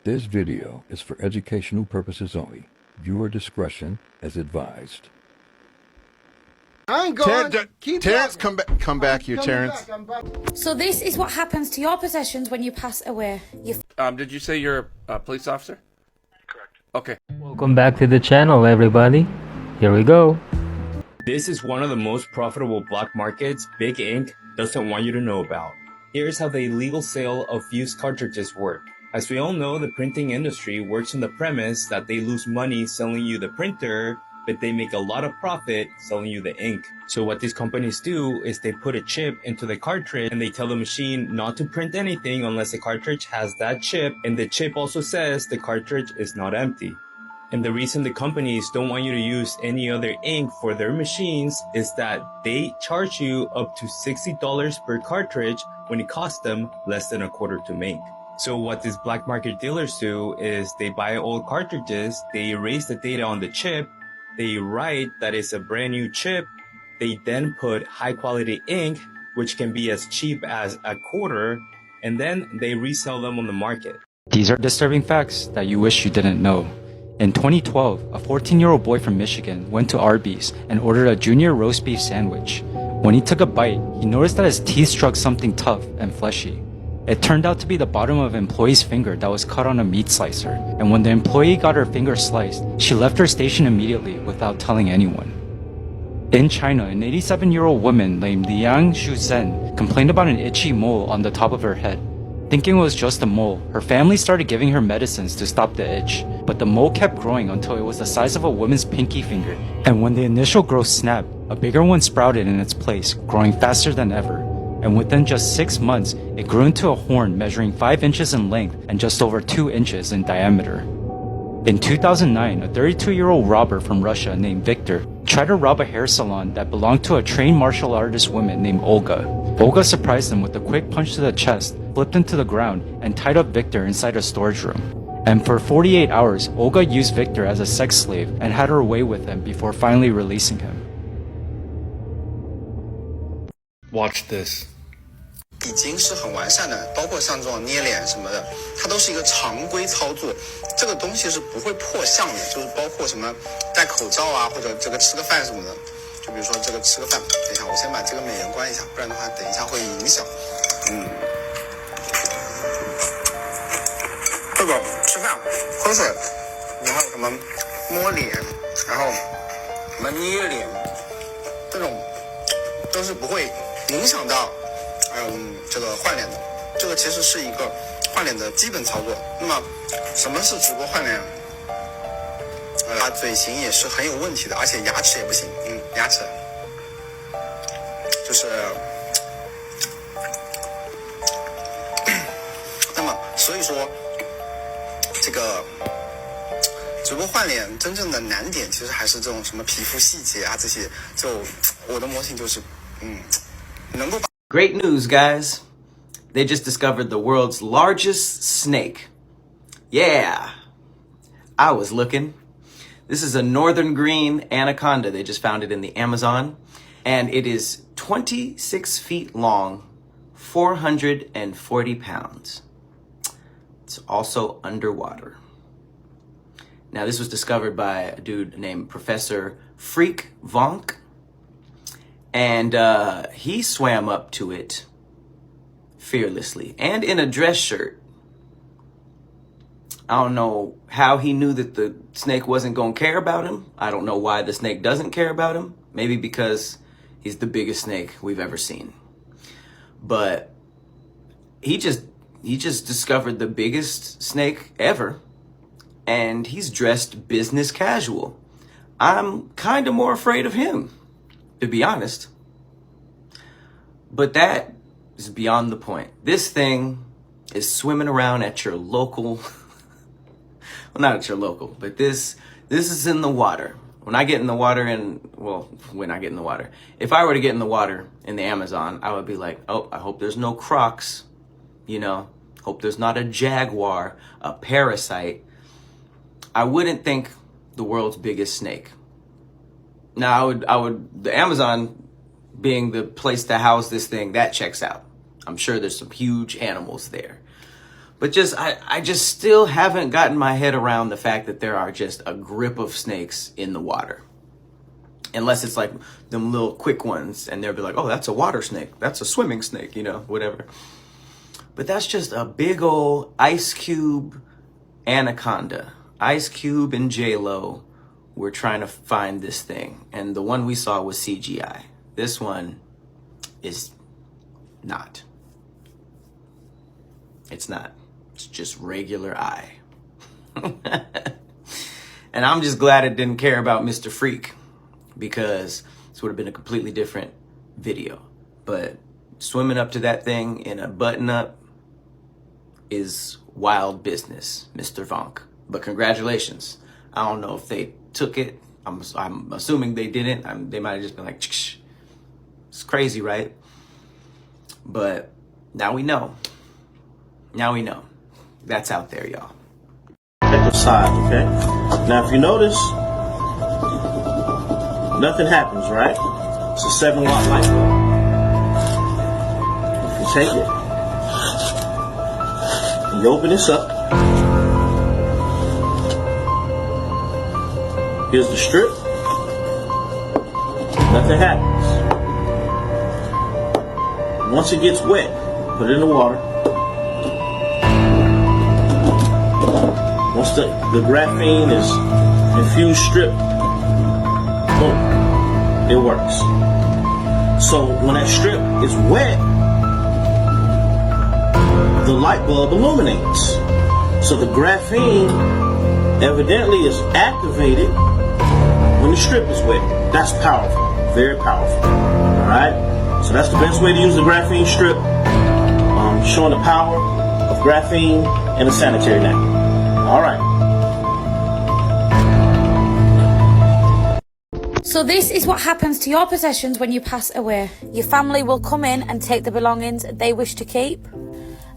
This video is for educational purposes only. Viewer discretion is advised. I ain't going. Terrence, come back here, Terrence. So this is what happens to your possessions when you pass away. Did you say you're a police officer? Correct. Okay. Welcome back to the channel, everybody. Here we go. This is one of the most profitable black markets Big Inc. doesn't want you to know about. Here's how the illegal sale of used cartridges work. As we all know, the printing industry works on the premise that they lose money selling you the printer, but they make a lot of profit selling you the ink. So what these companies do is they put a chip into the cartridge and they tell the machine not to print anything unless the cartridge has that chip, and the chip also says the cartridge is not empty. And the reason the companies don't want you to use any other ink for their machines is that they charge you up to $60 per cartridge when it costs them less than a quarter to make. So what these black market dealers do is they buy old cartridges, they erase the data on the chip, they write that it's a brand new chip, they then put high quality ink, which can be as cheap as a quarter, and then they resell them on the market. These are disturbing facts that you wish you didn't know. In 2012, a 14-year-old boy from Michigan went to Arby's and ordered a junior roast beef sandwich. When he took a bite, he noticed that his teeth struck something tough and fleshy. It turned out to be the bottom of an employee's finger that was cut on a meat slicer, and when the employee got her finger sliced, she left her station immediately without telling anyone. In China, an 87-year-old woman named Liang Shuzhen complained about an itchy mole on the top of her head. Thinking it was just a mole, her family started giving her medicines to stop the itch, but the mole kept growing until it was the size of a woman's pinky finger, and when the initial growth snapped, a bigger one sprouted in its place, growing faster than ever. And within just 6 months, it grew into a horn measuring 5 inches in length and just over 2 inches in diameter. In 2009, a 32-year-old robber from Russia named Victor tried to rob a hair salon that belonged to a trained martial artist woman named Olga. Olga surprised him with a quick punch to the chest, flipped him to the ground, and tied up Victor inside a storage room. And for 48 hours, Olga used Victor as a sex slave and had her way with him before finally releasing him. Watch this. 已经是很完善的，包括像这种捏脸什么的，它都是一个常规操作。这个东西是不会破相的，就是包括什么戴口罩啊，或者这个吃个饭什么的。就比如说这个吃个饭，等一下我先把这个美颜关一下，不然的话等一下会影响。这个吃饭、喝水，然后什么摸脸，然后什么捏脸，这种都是不会影响到这个换脸的。这个其实是一个换脸的基本操作。那么什么是直播换脸？他嘴型也是很有问题的，而且牙齿也不行。牙齿就是那么所以说这个直播换脸真正的难点其实还是这种什么皮肤细节啊，这些就我的模型就是能够把 Great news, guys. They just discovered the world's largest snake. Yeah, I was looking. This is a northern green anaconda. They just found it in the Amazon. And it is 26 feet long, 440 pounds. It's also underwater. Now, this was discovered by a dude named Professor Freak Vonk. And he swam up to it fearlessly and in a dress shirt. I don't know how he knew that the snake wasn't going to care about him. I don't know why the snake doesn't care about him. Maybe because he's the biggest snake we've ever seen. But he just discovered the biggest snake ever. And he's dressed business casual. I'm kind of more afraid of him, to be honest. But that is beyond the point. This thing is swimming around at your local, well, not at your local, but this is in the water. When I get in the water if I were to get in the water in the Amazon, I would be like, oh, I hope there's no crocs, hope there's not a jaguar, a parasite. I wouldn't think the world's biggest snake. Now, the Amazon being the place to house this thing, that checks out. I'm sure there's some huge animals there. But I just still haven't gotten my head around the fact that there are just a grip of snakes in the water. Unless it's like them little quick ones and they'll be like, oh, that's a water snake. That's a swimming snake, you know, whatever. But that's just a big old Ice Cube anaconda. Ice Cube and J-Lo were trying to find this thing. And the one we saw was CGI. This one is not. It's not. It's just regular eye. And I'm just glad it didn't care about Mr. Freak, because this would have been a completely different video. But swimming up to that thing in a button-up is wild business, Mr. Vonk. But congratulations. I don't know if they took it. I'm assuming they didn't. They might have just been like, Shh. It's crazy, right? But now we know. Now we know. That's out there, y'all. Check the side, okay? Now, if you notice, nothing happens, right? It's a 7-watt light bulb. If you take it, and you open this up, here's the strip. Nothing happens. Once it gets wet, put it in the water. Once the graphene is infused strip, boom, it works. So when that strip is wet, the light bulb illuminates. So the graphene evidently is activated when the strip is wet. That's powerful, very powerful. All right. So that's the best way to use the graphene strip, showing the power of graphene in a sanitary napkin. All right. So this is what happens to your possessions when you pass away. Your family will come in and take the belongings they wish to keep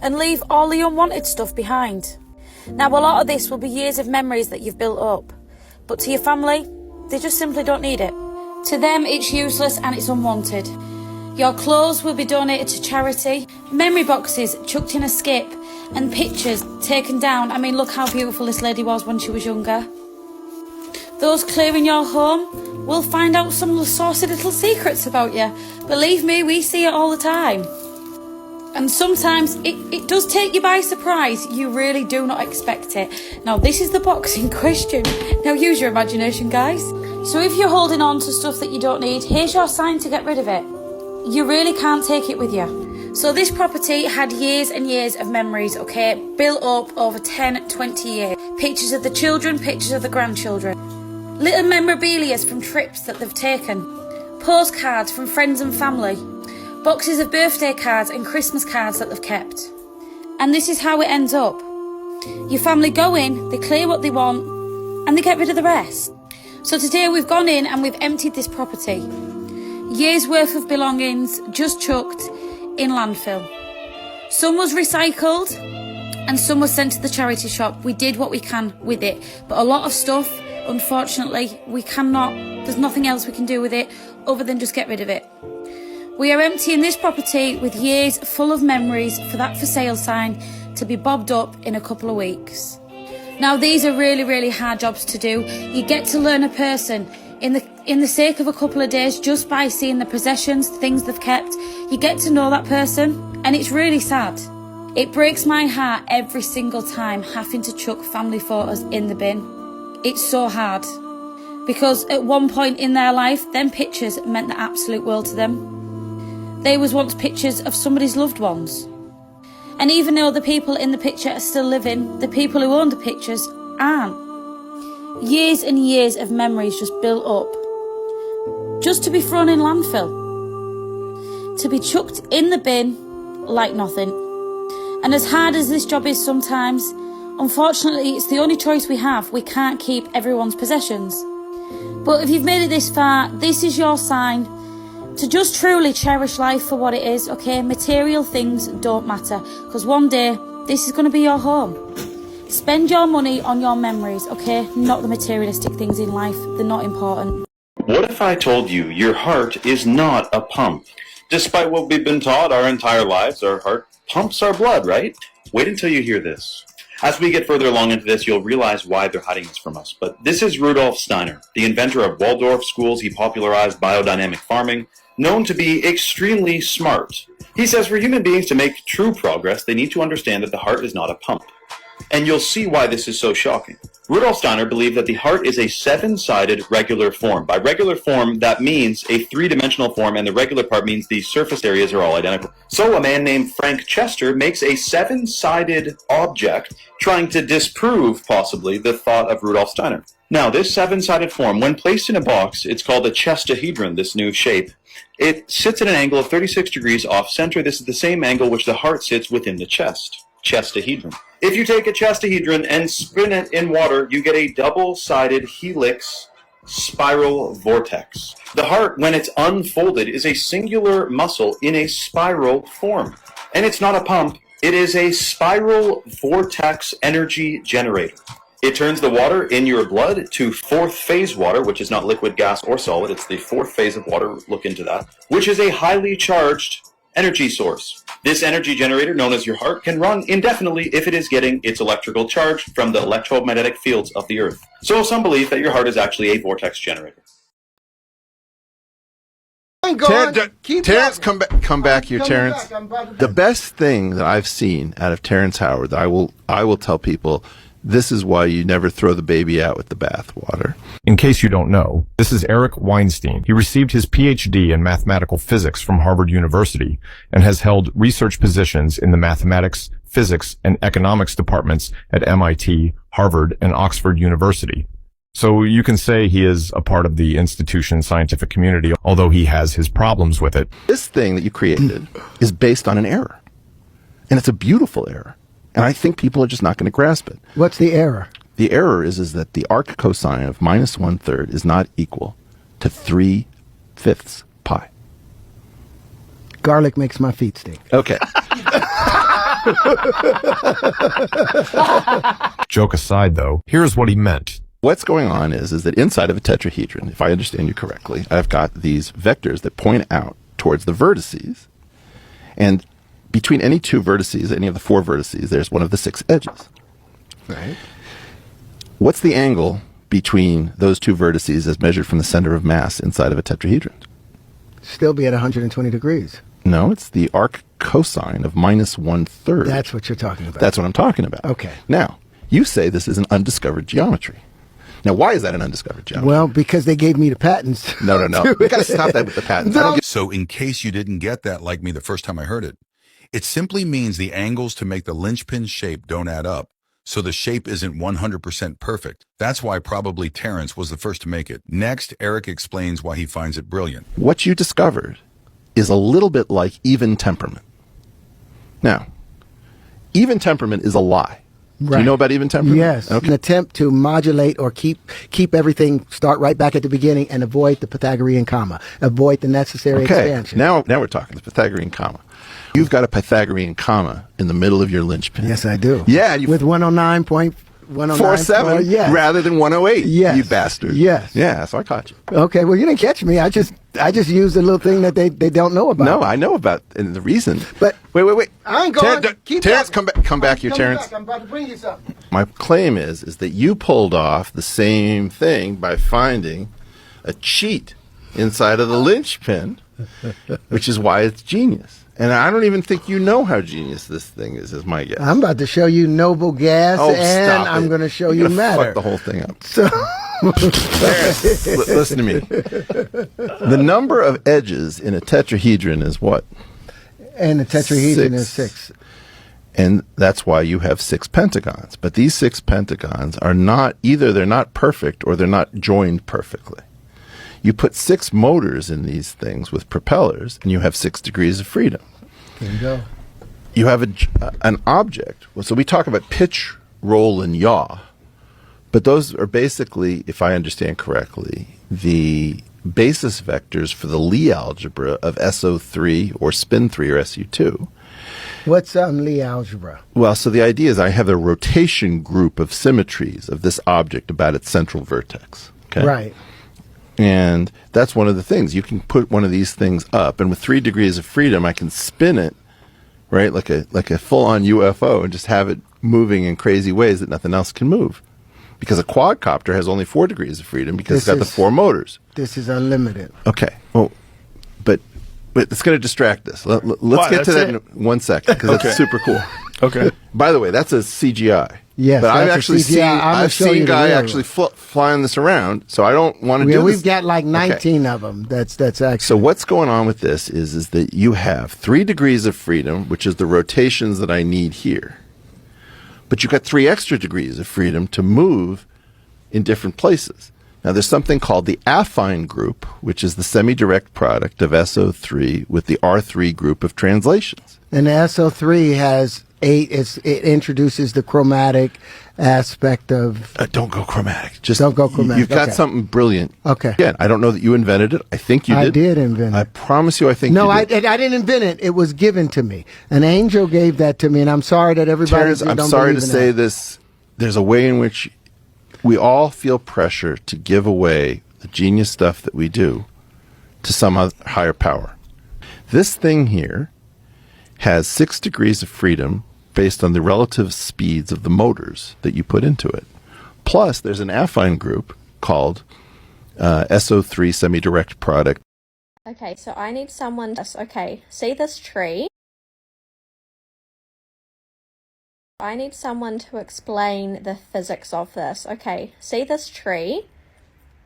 and leave all the unwanted stuff behind. Now, a lot of this will be years of memories that you've built up, but to your family, they just simply don't need it. To them, it's useless and it's unwanted. Your clothes will be donated to charity, memory boxes chucked in a skip, and pictures taken down. I mean, look how beautiful this lady was when she was younger. Those clearing your home will find out some saucy little secrets about you. Believe me, we see it all the time. And sometimes it does take you by surprise. You really do not expect it. Now, this is the box in question. Now, use your imagination, guys. So if you're holding on to stuff that you don't need, here's your sign to get rid of it. You really can't take it with you. So this property had years and years of memories, okay, built up over 10, 20 years. Pictures of the children, pictures of the grandchildren. Little memorabilia from trips that they've taken. Postcards from friends and family. Boxes of birthday cards and Christmas cards that they've kept. And this is how it ends up. Your family go in, they clear what they want, and they get rid of the rest. So today we've gone in and we've emptied this property. Years worth of belongings just chucked in landfill. Some was recycled and some was sent to the charity shop. We did what we can with it, but a lot of stuff, unfortunately, we cannot, there's nothing else we can do with it other than just get rid of it. We are emptying this property with years full of memories for that for sale sign to be bobbed up in a couple of weeks. Now, these are really, really hard jobs to do. You get to learn a person in the sake of a couple of days just by seeing the possessions, things they've kept. You get to know that person, and it's really sad. It breaks my heart every single time having to chuck family photos in the bin. It's so hard, because at one point in their life, them pictures meant the absolute world to them. They was once pictures of somebody's loved ones. And even though the people in the picture are still living, the people who own the pictures aren't. Years and years of memories just built up, just to be thrown in landfill, to be chucked in the bin like nothing. And as hard as this job is sometimes, unfortunately, it's the only choice we have. We can't keep everyone's possessions. But if you've made it this far, this is your sign to just truly cherish life for what it is, okay? Material things don't matter, because one day, this is going to be your home. Spend your money on your memories, okay? Not the materialistic things in life. They're not important. What if I told you your heart is not a pump? Despite what we've been taught our entire lives, our heart pumps our blood, right? Wait until you hear this. As we get further along into this, you'll realize why they're hiding this from us. But this is Rudolf Steiner, the inventor of Waldorf schools. He popularized biodynamic farming, known to be extremely smart. He says for human beings to make true progress, they need to understand that the heart is not a pump. And you'll see why this is so shocking. Rudolf Steiner believed that the heart is a 7-sided regular form. By regular form, that means a 3-dimensional form, and the regular part means the surface areas are all identical. So a man named Frank Chester makes a 7-sided object, trying to disprove, possibly, the thought of Rudolf Steiner. Now, this 7-sided form, when placed in a box, it's called a chestahedron, this new shape. It sits at an angle of 36 degrees off center. This is the same angle which the heart sits within the chest. Chestahedron. If you take a chestahedron and spin it in water, you get a double-sided helix spiral vortex. The heart, when it's unfolded, is a singular muscle in a spiral form. And it's not a pump, it is a spiral vortex energy generator. It turns the water in your blood to fourth phase water, which is not liquid, gas, or solid. It's the fourth phase of water. Look into that. Which is a highly charged energy source. This energy generator, known as your heart, can run indefinitely if it is getting its electrical charge from the electromagnetic fields of the earth. So some believe that your heart is actually a vortex generator. Terrence, come back here, Terrence. The best thing that I've seen out of Terrence Howard, I will tell people, this is why you never throw the baby out with the bathwater. In case you don't know, this is Eric Weinstein. He received his PhD in mathematical physics from Harvard University and has held research positions in the mathematics, physics, and economics departments at MIT, Harvard, and Oxford University. So you can say he is a part of the institution's scientific community, although he has his problems with it. This thing that you created is based on an error. And it's a beautiful error. And I think people are just not going to grasp it. What's the error? The error is that the arc cosine of minus 1/3 is not equal to 3/5 pi. Garlic makes my feet stink. Okay. Joke aside, though, here's what he meant. What's going on is that inside of a tetrahedron, if I understand you correctly, I've got these vectors that point out towards the vertices. And between any two vertices, any of the 4 vertices, there's one of the 6 edges. Right. What's the angle between those two vertices as measured from the center of mass inside of a tetrahedron? Still be at 120 degrees. No, it's the arc cosine of minus 1/3. That's what you're talking about. That's what I'm talking about. Okay. Now, you say this is an undiscovered geometry. Now, why is that an undiscovered geometry? Well, because they gave me the patents. No. You got to stop that with the patents. No. So in case you didn't get that like me the first time I heard it, it simply means the angles to make the linchpin shape don't add up, so the shape isn't 100% perfect. That's why probably Terrence was the first to make it. Next, Eric explains why he finds it brilliant. What you discovered is a little bit like even temperament. Now, even temperament is a lie. Right. Do you know about even temperament? Yes. Okay. An attempt to modulate or keep everything, start right back at the beginning and avoid the Pythagorean comma, avoid the necessary expansion. Now we're talking the Pythagorean comma. You've got a Pythagorean comma in the middle of your linchpin. Yes, I do. Yeah. With 109.107 yes. rather than 108. Yes. You bastard. Yes. Yeah, so I caught you. Okay, well, you didn't catch me. I just used a little thing that they don't know about. No, I know about and the reason. But wait. I ain't going. Terrence, come back here, Terrence. Back. I'm about to bring you something. My claim is that you pulled off the same thing by finding a cheat inside of the linchpin, which is why it's genius. And I don't even think you know how genius this thing is my guess. I'm about to show you noble gas, and I'm going to show you matter. Fuck the whole thing up. So, listen to me. The number of edges in a tetrahedron is what? And the tetrahedron is 6. And that's why you have 6 pentagons. But these 6 pentagons are not, either they're not perfect or they're not joined perfectly. You put 6 motors in these things with propellers, and you have 6 degrees of freedom. There you go. You have an object. So we talk about pitch, roll, and yaw. But those are basically, if I understand correctly, the basis vectors for the Lie algebra of SO3 or spin 3 or SU2. What's Lie algebra? Well, so the idea is I have a rotation group of symmetries of this object about its central vertex. Okay? Right. And that's one of the things. You can put one of these things up, and with 3 degrees of freedom, I can spin it right? Like a full-on UFO, and just have it moving in crazy ways that nothing else can move. Because a quadcopter has only 4 degrees of freedom because it's got the 4 motors. This is unlimited. Okay. Well, but it's going to distract us. Let's get to that in 1 second, because that's super cool. Okay. By the way, that's a CGI. Yes, but I've that's a actually CGI. I've seen guy actually flying this around, so I don't want to do this. We've got like 19 of them. That's actually. So what's going on with this is that you have 3 degrees of freedom, which is the rotations that I need here. But you've got 3 extra degrees of freedom to move in different places. Now, there's something called the affine group, which is the semi-direct product of SO3 with the R3 group of translations. And the SO3 has 8. It introduces the chromatic aspect of. Don't go chromatic. Just don't go chromatic. You've got something brilliant. Okay. Again, I don't know that you invented it. I think you did. I did invent it. I promise you, I think no, you did. I didn't invent it. It was given to me. An angel gave that to me, and I'm sorry that everybody. Terrence, I'm sorry to say this. There's a way in which we all feel pressure to give away the genius stuff that we do to some higher power. This thing here has 6 degrees of freedom based on the relative speeds of the motors that you put into it. Plus, there's an affine group called SO3 semi-direct product. Okay, so I need someone to... Okay, see this tree? I need someone to explain the physics of this. Okay, see this tree?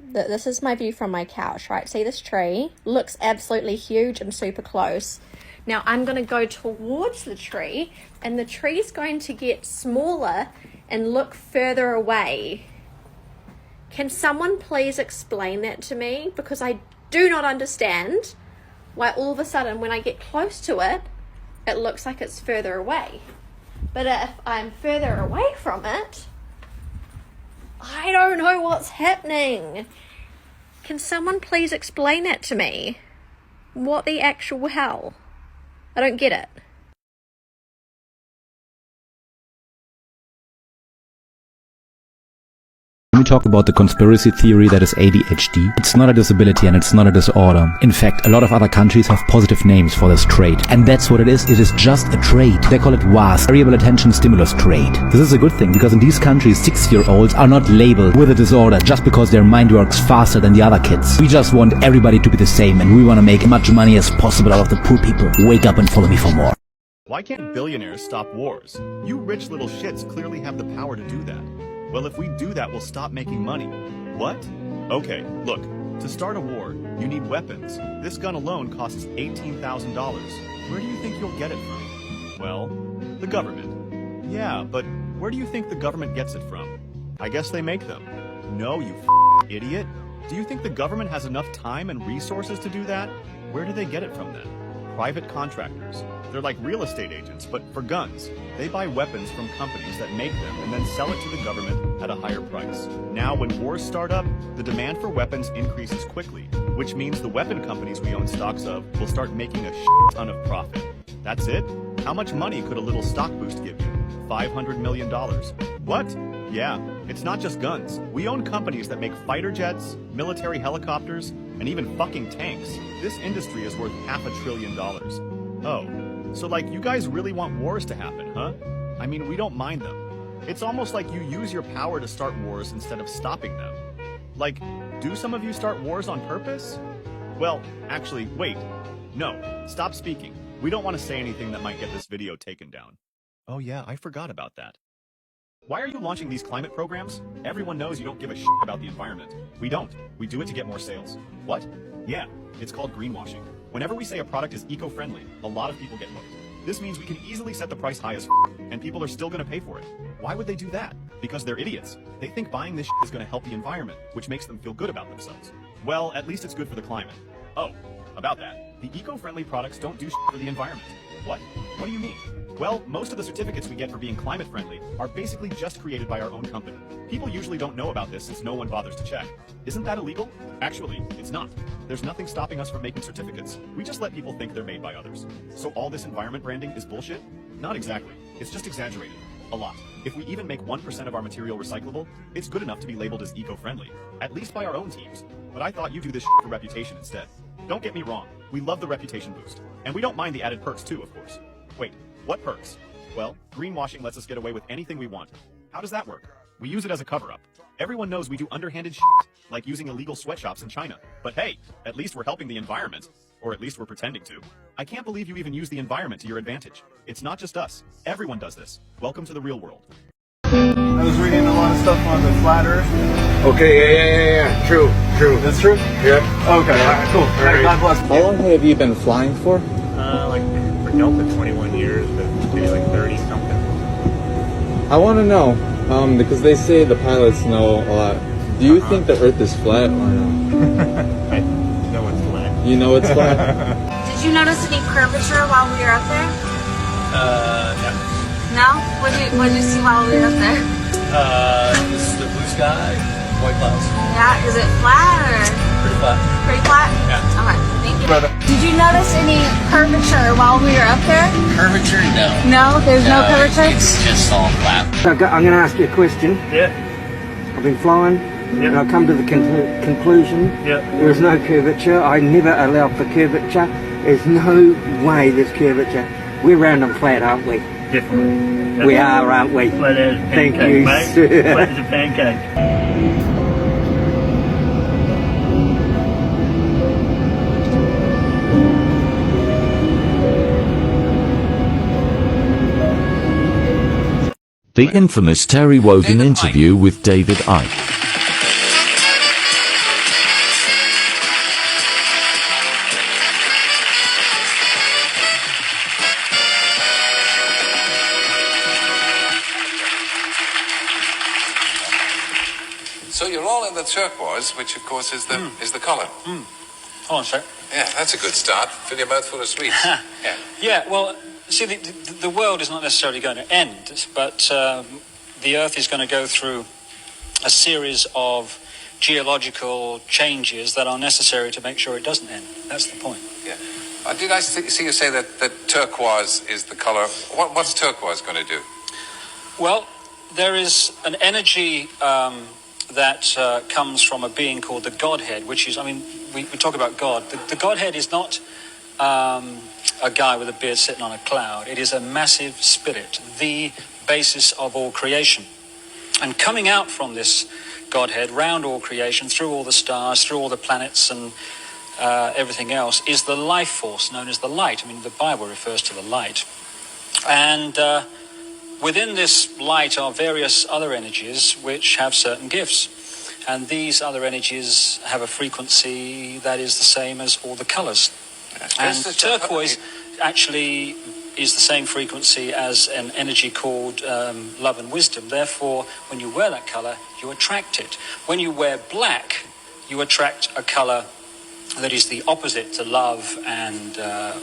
This is my view from my couch, right? See this tree? Looks absolutely huge and super close. Now I'm going to go towards the tree, and the tree's going to get smaller and look further away. Can someone please explain that to me? Because I do not understand why all of a sudden when I get close to it, it looks like it's further away. But if I'm further away from it, I don't know what's happening. Can someone please explain that to me? What the actual hell? I don't get it. When we talk about the conspiracy theory that is ADHD, it's not a disability and it's not a disorder. In fact, a lot of other countries have positive names for this trait. And that's what it is just a trait. They call it WAS, Variable Attention Stimulus Trait. This is a good thing because in these countries, 6-year-olds are not labeled with a disorder just because their mind works faster than the other kids. We just want everybody to be the same, and we want to make as much money as possible out of the poor people. Wake up and follow me for more. Why can't billionaires stop wars? You rich little shits clearly have the power to do that. Well, if we do that, we'll stop making money. What? Okay, look, to start a war, you need weapons. This gun alone costs $18,000. Where do you think you'll get it from? Well, the government. Yeah, but where do you think the government gets it from? I guess they make them. No, you idiot. Do you think the government has enough time and resources to do that? Where do they get it from then? Private contractors. They're like real estate agents, but for guns. They buy weapons from companies that make them and then sell it to the government at a higher price. Now, when wars start up, the demand for weapons increases quickly, which means the weapon companies we own stocks of will start making a shit ton of profit. That's it? How much money could a little stock boost give you? $500 million. What? Yeah, it's not just guns. We own companies that make fighter jets, military helicopters, and even fucking tanks. This industry is worth $500 billion. Oh, so like you guys really want wars to happen, huh? I mean, we don't mind them. It's almost like you use your power to start wars instead of stopping them. Like, do some of you start wars on purpose? Well, actually, wait. No, stop speaking. We don't want to say anything that might get this video taken down. Oh yeah, I forgot about that. Why are you launching these climate programs? Everyone knows you don't give a shit about the environment. We don't. We do it to get more sales. What? Yeah, it's called greenwashing. Whenever we say a product is eco-friendly, a lot of people get hooked. This means we can easily set the price high as and people are still going to pay for it. Why would they do that? Because they're idiots. They think buying this is going to help the environment, which makes them feel good about themselves. Well, at least it's good for the climate. Oh, about that. The eco-friendly products don't do for the environment. What? What do you mean? Well, most of the certificates we get for being climate friendly are basically just created by our own company. People usually don't know about this since no one bothers to check. Isn't that illegal? Actually, it's not. There's nothing stopping us from making certificates. We just let people think they're made by others. So all this environment branding is bullshit? Not exactly. It's just exaggerated. A lot. If we even make 1% of our material recyclable, it's good enough to be labeled as eco-friendly. At least by our own teams. But I thought you do this for reputation instead. Don't get me wrong. We love the reputation boost. And we don't mind the added perks too, of course. Wait. What perks? Well, greenwashing lets us get away with anything we want. How does that work? We use it as a cover-up. Everyone knows we do underhanded shit, like using illegal sweatshops in China. But hey, at least we're helping the environment. Or at least we're pretending to. I can't believe you even use the environment to your advantage. It's not just us. Everyone does this. Welcome to the real world. I was reading a lot of stuff on the flat earth. Okay, yeah. True. That's true? Yeah. Okay, all right, cool. All right. God bless. How long have you been flying for? Like for Delta 21 years, but maybe like 30 something. I want to know, because they say the pilots know a lot. Do you think the Earth is flat or no? I know it's flat. You know it's flat? Did you notice any curvature while we were up there? No. No? What did you see while we were up there? This is the blue sky, white clouds. Yeah, is it flat or? Pretty flat. Pretty flat? Yeah. Okay, thank you. Did you notice any curvature while we were up there? Curvature? No. No? There's no curvature? It's just all flat. I'm going to ask you a question. Yeah. I've been flying, and I've come to the conclusion there is no curvature. I never allowed for curvature. There's no way there's curvature. We're round and flat, aren't we? Definitely. We are, aren't we? Flat as a Thank pancake, you, mate. sir. Flat as a pancake. The infamous Terry Wogan interview with David Icke. So you're all in the turquoise, which of course is the colour. Hold on a sec. Yeah, that's a good start. Fill your mouth full of sweets. Yeah. Yeah, well, see, the world is not necessarily going to end, but the Earth is going to go through a series of geological changes that are necessary to make sure it doesn't end. That's the point. Yeah. Did I see you say that turquoise is the colour? What's turquoise going to do? Well, there is an energy that comes from a being called the Godhead, which is, I mean, we talk about God. The Godhead is not a guy with a beard sitting on a cloud. It is a massive spirit, the basis of all creation. And coming out from this Godhead, round all creation, through all the stars, through all the planets and everything else, is the life force known as the light. I mean, the Bible refers to the light. And within this light are various other energies which have certain gifts. And these other energies have a frequency that is the same as all the colours. And turquoise actually is the same frequency as an energy called love and wisdom. Therefore, when you wear that colour, you attract it. When you wear black, you attract a colour that is the opposite to love and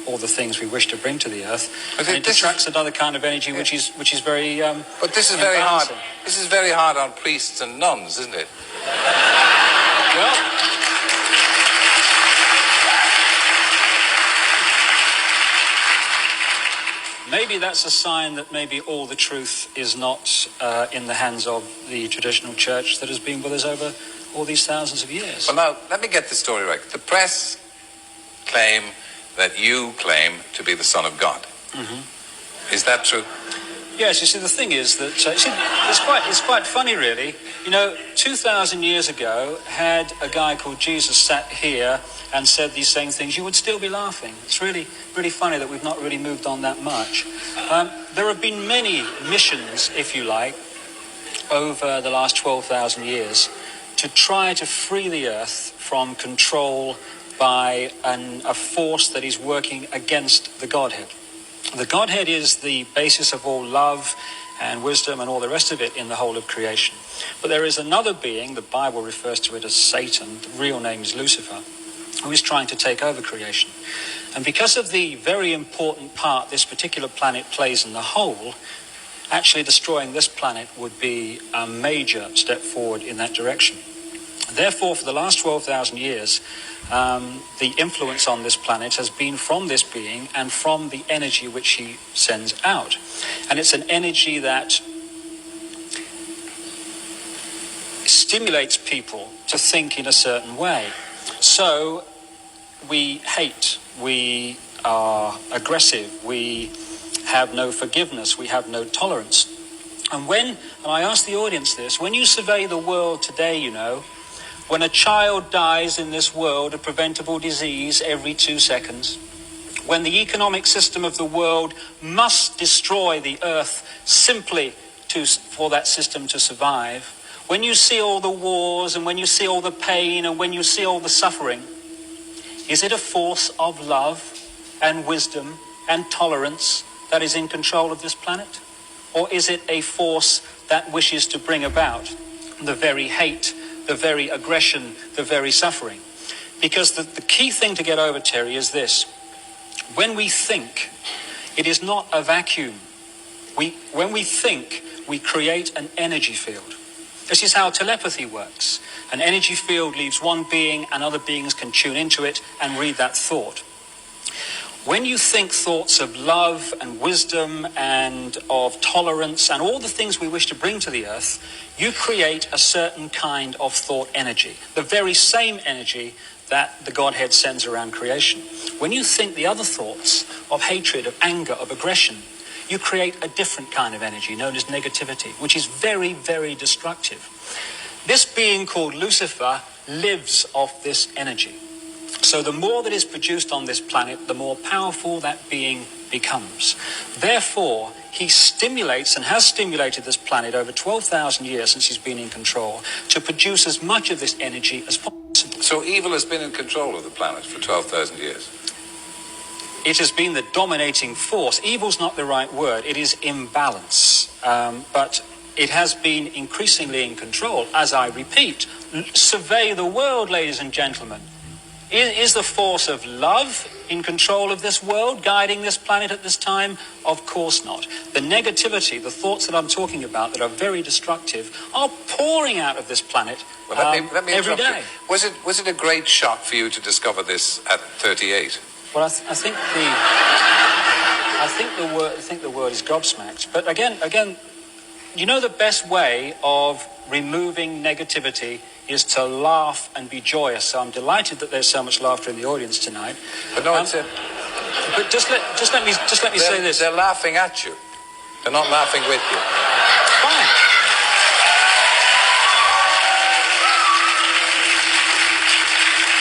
all the things we wish to bring to the earth. And it attracts another kind of energy, which is very. But this is very hard. This is very hard on priests and nuns, isn't it? Well, maybe that's a sign that maybe all the truth is not in the hands of the traditional church that has been with us over all these thousands of years. Well, now, let me get the story right. The press claim that you claim to be the Son of God. Mm-hmm. Is that true? Yes, you see, the thing is that it's quite funny, really. You know, 2,000 years ago, had a guy called Jesus sat here and said these same things, you would still be laughing. It's really, really funny that we've not really moved on that much. There have been many missions, if you like, over the last 12,000 years to try to free the earth from control by a force that is working against the Godhead. The Godhead is the basis of all love and wisdom and all the rest of it in the whole of creation. But there is another being, the Bible refers to it as Satan, the real name is Lucifer, who is trying to take over creation. And because of the very important part this particular planet plays in the whole, actually destroying this planet would be a major step forward in that direction. Therefore, for the last 12,000 years, the influence on this planet has been from this being and from the energy which he sends out. And it's an energy that stimulates people to think in a certain way. So we hate, we are aggressive, we have no forgiveness, we have no tolerance. And I ask the audience this, when you survey the world today, you know, when a child dies in this world of preventable disease every 2 seconds, when the economic system of the world must destroy the earth simply for that system to survive, when you see all the wars and when you see all the pain and when you see all the suffering, is it a force of love and wisdom and tolerance that is in control of this planet? Or is it a force that wishes to bring about the very hate, the very aggression, the very suffering? Because the key thing to get over, Terry, is this. When we think, it is not a vacuum. When we think, we create an energy field. This is how telepathy works. An energy field leaves one being and other beings can tune into it and read that thought. When you think thoughts of love and wisdom and of tolerance and all the things we wish to bring to the earth, you create a certain kind of thought energy, the very same energy that the Godhead sends around creation. When you think the other thoughts of hatred, of anger, of aggression, you create a different kind of energy known as negativity, which is very, very destructive. This being called Lucifer lives off this energy. So the more that is produced on this planet, the more powerful that being becomes. Therefore, he stimulates and has stimulated this planet over 12,000 years since he's been in control to produce as much of this energy as possible. So evil has been in control of the planet for 12,000 years? It has been the dominating force. Evil's not the right word. It is imbalance. But it has been increasingly in control. As I repeat, survey the world, ladies and gentlemen. Is the force of love in control of this world, guiding this planet at this time? Of course not. The negativity, the thoughts that I'm talking about that are very destructive, are pouring out of this planet let me every interrupt day. you. Was it a great shock for you to discover this at 38? Well, I think the word is gobsmacked. But again, you know, the best way of removing negativity is to laugh and be joyous. So I'm delighted that there's so much laughter in the audience tonight. But no, it's but just let me say this. They're laughing at you. They're not laughing with you. Fine.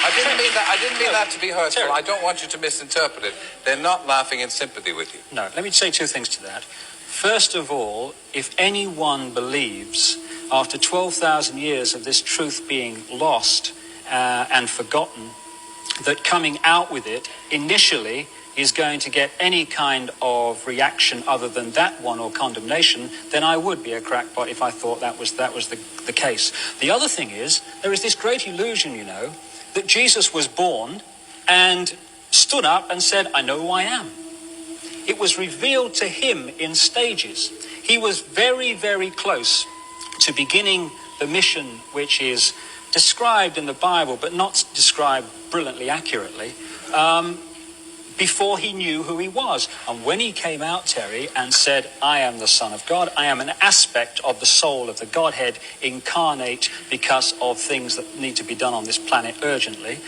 I didn't mean that to be hurtful. I don't want you to misinterpret it. They're not laughing in sympathy with you. No, let me say two things to that. First of all, if anyone believes, after 12,000 years of this truth being lost and forgotten, that coming out with it initially is going to get any kind of reaction other than that one or condemnation, then I would be a crackpot if I thought that was the case. The other thing is, there is this great illusion, you know, that Jesus was born and stood up and said, I know who I am. It was revealed to him in stages. He was very, very close to beginning the mission which is described in the Bible, but not described brilliantly accurately, before he knew who he was. And when he came out, Terry, and said, I am the Son of God, I am an aspect of the soul of the Godhead incarnate because of things that need to be done on this planet urgently,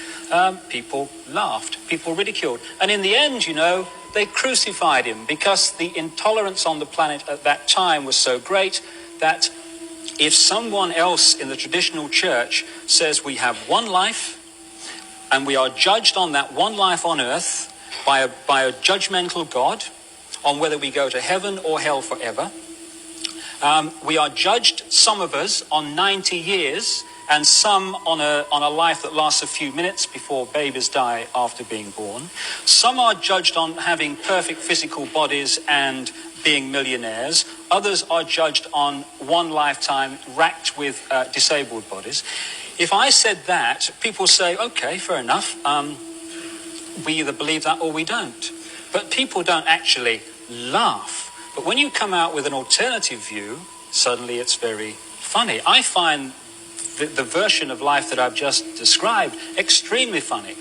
people laughed, people ridiculed. And in the end, you know, they crucified him because the intolerance on the planet at that time was so great that if someone else in the traditional church says we have one life and we are judged on that one life on earth by a judgmental God on whether we go to heaven or hell forever, we are judged, some of us, on 90 years and some on a life that lasts a few minutes before babies die after being born. Some are judged on having perfect physical bodies and being millionaires. Others are judged on one lifetime racked with disabled bodies. If I said that, people say, okay, fair enough. We either believe that or we don't. But people don't actually laugh. But when you come out with an alternative view, suddenly it's very funny. I find the version of life that I've just described extremely funny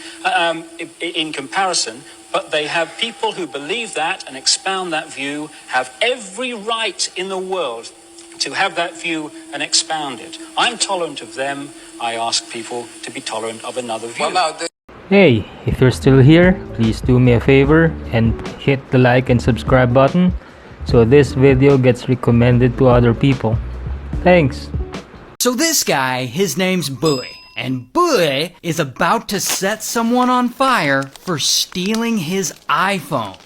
in comparison, but they have people who believe that and expound that view, have every right in the world to have that view and expound it. I'm tolerant of them. I ask people to be tolerant of another view. Well, now, Hey, if you're still here, please do me a favor and hit the like and subscribe button so this video gets recommended to other people. Thanks. So this guy, his name's Bowie, and Bowie is about to set someone on fire for stealing his iPhone.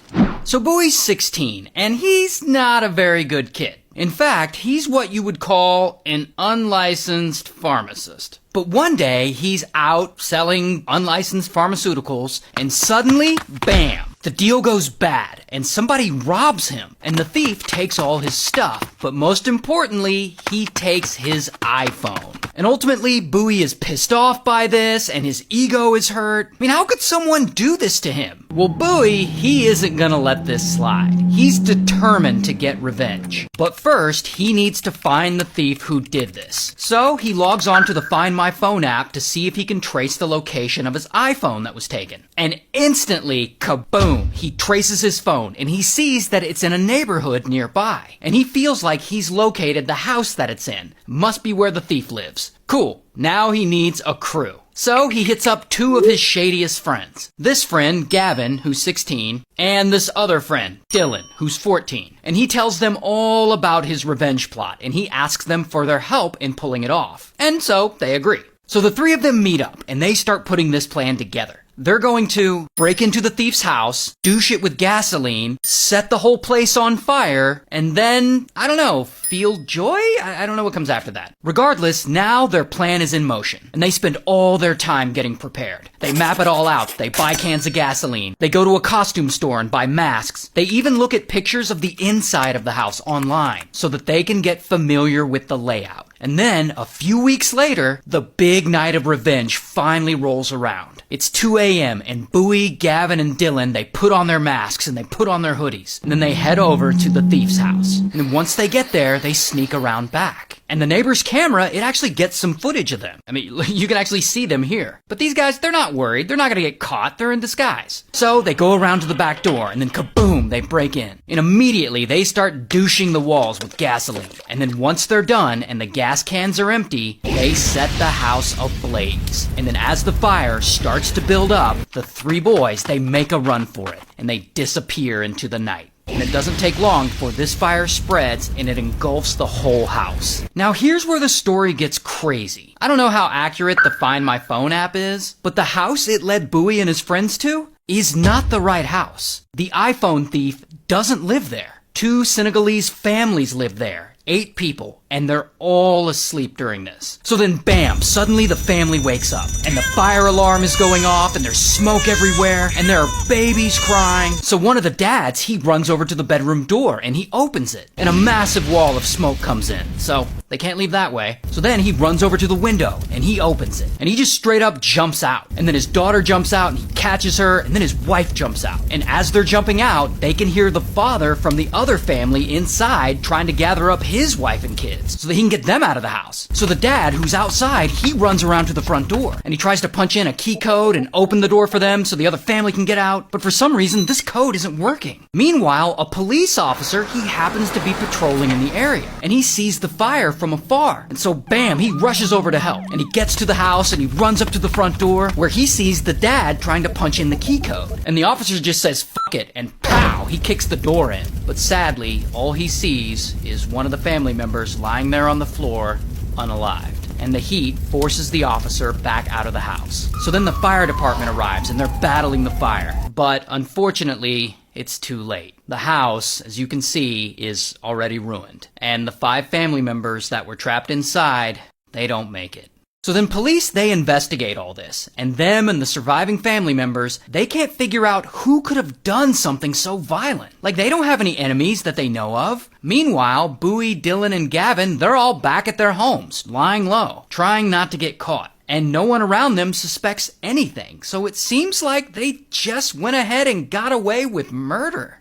So Bowie's 16, and he's not a very good kid. In fact, he's what you would call an unlicensed pharmacist. But one day, he's out selling unlicensed pharmaceuticals, and suddenly, bam! The deal goes bad, and somebody robs him, and the thief takes all his stuff. But most importantly, he takes his iPhone. And ultimately, Bowie is pissed off by this, and his ego is hurt. I mean, how could someone do this to him? Well, Bowie, he isn't gonna let this slide. He's determined to get revenge. But first, he needs to find the thief who did this. So, he logs on to the Find My Phone app to see if he can trace the location of his iPhone that was taken. And instantly, kaboom, he traces his phone, and he sees that it's in a neighborhood nearby. And he feels like he's located the house that it's in. Must be where the thief lives. Cool. Now he needs a crew. So he hits up two of his shadiest friends. This friend, Gavin, who's 16, and this other friend, Dylan, who's 14. And he tells them all about his revenge plot, and he asks them for their help in pulling it off. And so they agree. So the three of them meet up, and they start putting this plan together. They're going to break into the thief's house, douche it with gasoline, set the whole place on fire, and then, I don't know, feel joy? I don't know what comes after that. Regardless, now their plan is in motion, and they spend all their time getting prepared. They map it all out. They buy cans of gasoline. They go to a costume store and buy masks. They even look at pictures of the inside of the house online so that they can get familiar with the layout. And then, a few weeks later, the big night of revenge finally rolls around. It's 2 a.m. and Bowie, Gavin, and Dylan, they put on their masks and they put on their hoodies. And then they head over to the thief's house. And then once they get there, they sneak around back. And the neighbor's camera, it actually gets some footage of them. I mean, you can actually see them here. But these guys, they're not worried. They're not gonna get caught. They're in disguise. So they go around to the back door, and then kaboom, they break in. And immediately, they start douching the walls with gasoline. And then once they're done, and the gas cans are empty, they set the house ablaze. And then as the fire starts to build up, the three boys, they make a run for it. And they disappear into the night. And it doesn't take long before this fire spreads and it engulfs the whole house. Now here's where the story gets crazy. I don't know how accurate the Find My Phone app is, but the house it led Bowie and his friends to is not the right house. The iPhone thief doesn't live there. 2 Senegalese families live there. 8 people, and they're all asleep during this. So then bam, suddenly the family wakes up, and the fire alarm is going off, and there's smoke everywhere, and there are babies crying. So one of the dads, he runs over to the bedroom door, and he opens it, and a massive wall of smoke comes in. So they can't leave that way. So then he runs over to the window, and he opens it, and he just straight up jumps out. And then his daughter jumps out, and he catches her, and then his wife jumps out. And as they're jumping out, they can hear the father from the other family inside trying to gather up his wife and kids so that he can get them out of the house. So the dad, who's outside, he runs around to the front door and he tries to punch in a key code and open the door for them so the other family can get out. But for some reason, this code isn't working. Meanwhile, a police officer, he happens to be patrolling in the area and he sees the fire from afar. And so bam, he rushes over to help and he gets to the house and he runs up to the front door where he sees the dad trying to punch in the key code. And the officer just says, "Fuck it," and pow, he kicks the door in. But sadly, all he sees is one of the family members lying there on the floor, unalived. And the heat forces the officer back out of the house. So then the fire department arrives and they're battling the fire. But unfortunately, it's too late. The house, as you can see, is already ruined. And the 5 family members that were trapped inside, they don't make it. So then police, they investigate all this, and them and the surviving family members, they can't figure out who could have done something so violent. Like, they don't have any enemies that they know of. Meanwhile, Bowie, Dylan, and Gavin, they're all back at their homes, lying low, trying not to get caught. And no one around them suspects anything, so it seems like they just went ahead and got away with murder.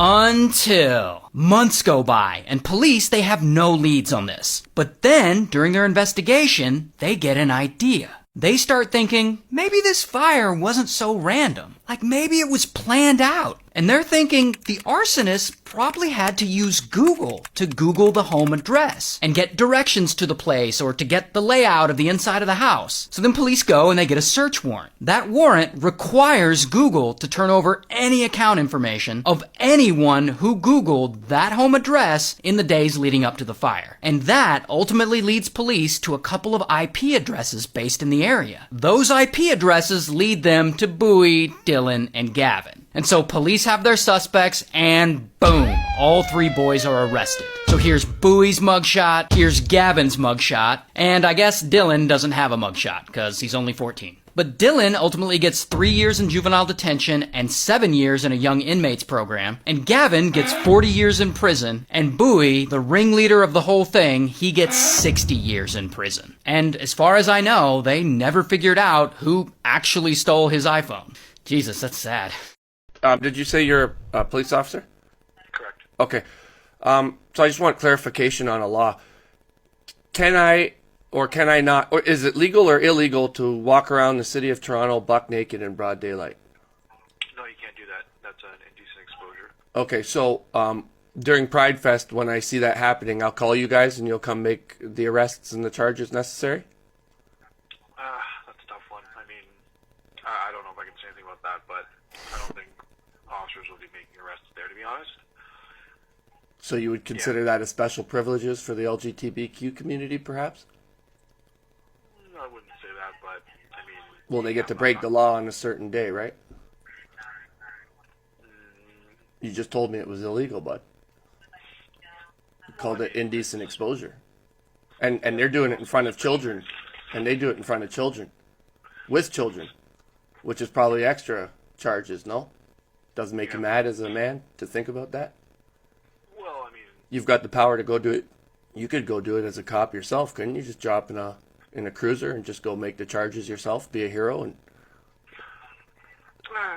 Until months go by and police, they have no leads on this. But then, during their investigation, they get an idea. They start thinking, maybe this fire wasn't so random. Like maybe it was planned out. And they're thinking the arsonist probably had to use Google to Google the home address and get directions to the place or to get the layout of the inside of the house. So then police go and they get a search warrant. That warrant requires Google to turn over any account information of anyone who Googled that home address in the days leading up to the fire. And that ultimately leads police to a couple of IP addresses based in the area. Those IP addresses lead them to Bowie, Dylan, and Gavin. And so police have their suspects, and boom, all three boys are arrested. So here's Bowie's mugshot, here's Gavin's mugshot, and I guess Dylan doesn't have a mugshot, because he's only 14. But Dylan ultimately gets 3 years in juvenile detention and 7 years in a young inmates program, and Gavin gets 40 years in prison, and Bowie, the ringleader of the whole thing, he gets 60 years in prison. And as far as I know, they never figured out who actually stole his iPhone. Jesus, that's sad. Did you say you're a police officer? Correct. Okay. So I just want clarification on a law. Can I or can I not, or is it legal or illegal to walk around the city of Toronto buck naked in broad daylight? No, you can't do that. That's an indecent exposure. Okay, so during Pride Fest, when I see that happening, I'll call you guys and you'll come make the arrests and the charges necessary? That's a tough one. I mean, I don't know if I can say anything about that, but I don't think officers will be making arrests there, to be honest. So you would consider that as special privileges for the LGBTQ community, perhaps? I wouldn't say that, but I mean... Well, they get to break the law on a certain day, right? You just told me it was illegal, bud. You called it indecent exposure. And they're doing it in front of children. And they do it in front of children. With children. Which is probably extra charges, no? Doesn't make you mad as a man to think about that? Well, I mean... You've got the power to go do it. You could go do it as a cop yourself, couldn't you? Just drop in a cruiser and just go make the charges yourself, be a hero, and...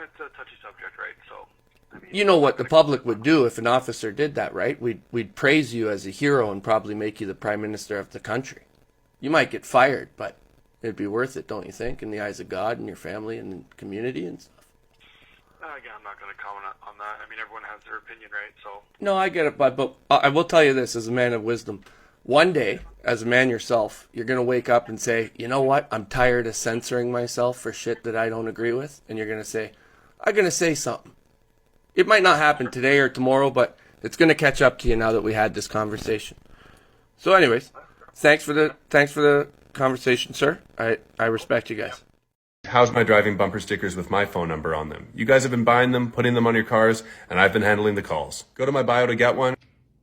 it's a touchy subject, right? So, I mean... You know what the public would do if an officer did that, right? We'd praise you as a hero and probably make you the Prime Minister of the country. You might get fired, but it'd be worth it, don't you think, in the eyes of God and your family and the community and stuff? Again, I'm not going to comment on that. I mean, everyone has their opinion, right? So... No, I get it, but I will tell you this as a man of wisdom. One day, as a man yourself, you're going to wake up and say, you know what? I'm tired of censoring myself for shit that I don't agree with. And you're going to say, I'm going to say something. It might not happen today or tomorrow, but it's going to catch up to you now that we had this conversation. So anyways, thanks for the conversation, sir. I respect you guys. How's my driving bumper stickers with my phone number on them? You guys have been buying them, putting them on your cars, and I've been handling the calls. Go to my bio to get one.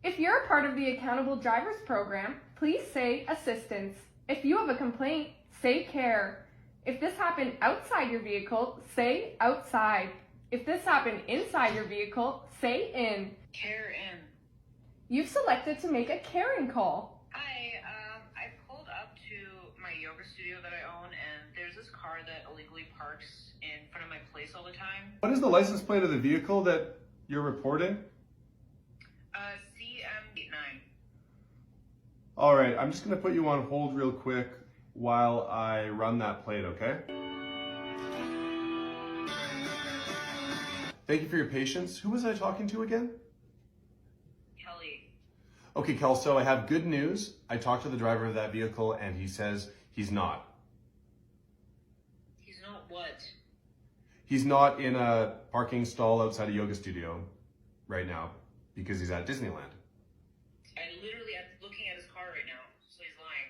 If you're a part of the Accountable Drivers Program, please say assistance. If you have a complaint, say care. If this happened outside your vehicle, say outside. If this happened inside your vehicle, say in. Care in. You've selected to make a caring call. Hi, I pulled up to my yoga studio that I own, and there's this car that illegally parks in front of my place all the time. What is the license plate of the vehicle that you're reporting? CM89. All right, I'm just going to put you on hold real quick while I run that plate, okay? Thank you for your patience. Who was I talking to again? Kelly. Okay, Kel, so I have good news. I talked to the driver of that vehicle and he says he's not. He's not what? He's not in a parking stall outside a yoga studio right now because he's at Disneyland. I literally am looking at his car right now, so he's lying.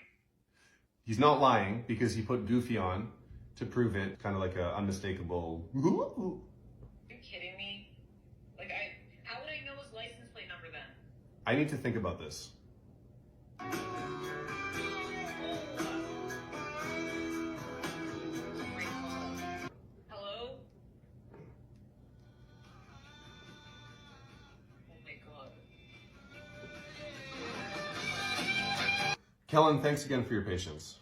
He's not lying because he put Goofy on to prove it, kind of like a unmistakable. Are you kidding me? Like, how would I know his license plate number then? I need to think about this. Hello? Oh my god. Kellen, thanks again for your patience.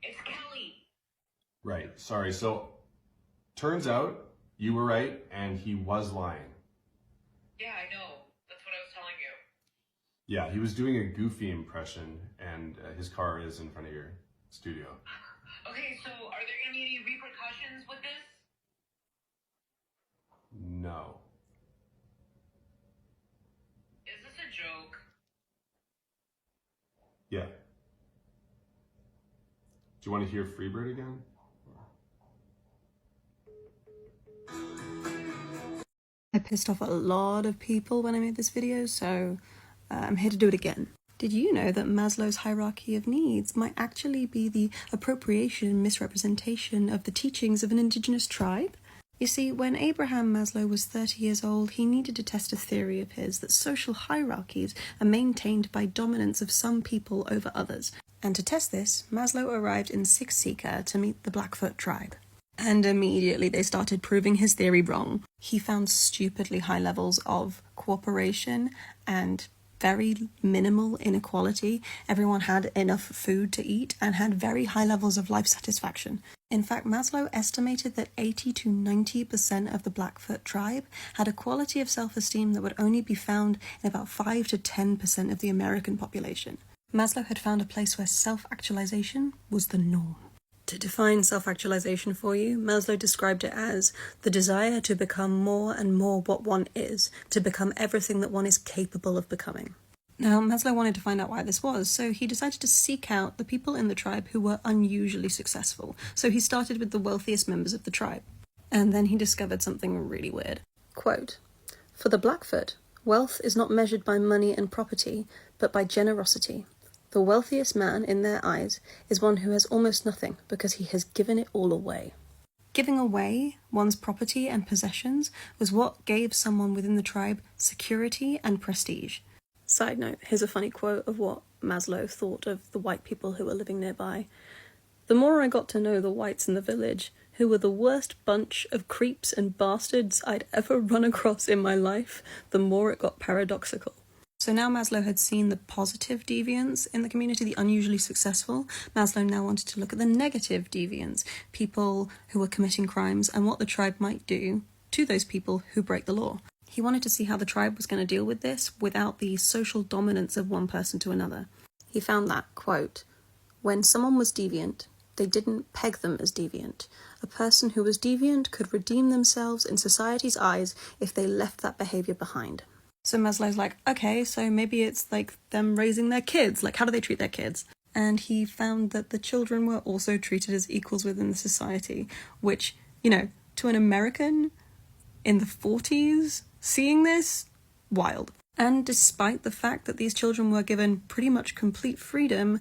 It's Kelly. Right, sorry. So, turns out you were right and he was lying. Yeah, I know. That's what I was telling you. Yeah, he was doing a Goofy impression and his car is in front of your studio. Okay, so are there going to be any repercussions with this? No. Yeah. Do you want to hear Freebird again? I pissed off a lot of people when I made this video, so I'm here to do it again. Did you know that Maslow's hierarchy of needs might actually be the appropriation and misrepresentation of the teachings of an indigenous tribe? You see, when Abraham Maslow was 30 years old, he needed to test a theory of his that social hierarchies are maintained by dominance of some people over others. And to test this, Maslow arrived in Siksika to meet the Blackfoot tribe. And immediately they started proving his theory wrong. He found stupidly high levels of cooperation and very minimal inequality. Everyone had enough food to eat and had very high levels of life satisfaction. In fact, Maslow estimated that 80 to 90% of the Blackfoot tribe had a quality of self-esteem that would only be found in about 5 to 10% of the American population. Maslow had found a place where self-actualization was the norm. To define self-actualization for you, Maslow described it as the desire to become more and more what one is, to become everything that one is capable of becoming. Now, Maslow wanted to find out why this was, so he decided to seek out the people in the tribe who were unusually successful. So he started with the wealthiest members of the tribe. And then he discovered something really weird. Quote, "For the Blackfoot, wealth is not measured by money and property, but by generosity. The wealthiest man in their eyes is one who has almost nothing because he has given it all away." Giving away one's property and possessions was what gave someone within the tribe security and prestige. Side note, here's a funny quote of what Maslow thought of the white people who were living nearby. "The more I got to know the whites in the village, who were the worst bunch of creeps and bastards I'd ever run across in my life, the more it got paradoxical." So now Maslow had seen the positive deviants in the community, the unusually successful. Maslow now wanted to look at the negative deviants, people who were committing crimes, and what the tribe might do to those people who break the law. He wanted to see how the tribe was going to deal with this without the social dominance of one person to another. He found that, quote, "When someone was deviant, they didn't peg them as deviant. A person who was deviant could redeem themselves in society's eyes if they left that behavior behind." So Maslow's like, okay, so maybe it's like them raising their kids. Like, how do they treat their kids? And he found that the children were also treated as equals within the society, which, you know, to an American in the 40s, seeing this, wild. And despite the fact that these children were given pretty much complete freedom,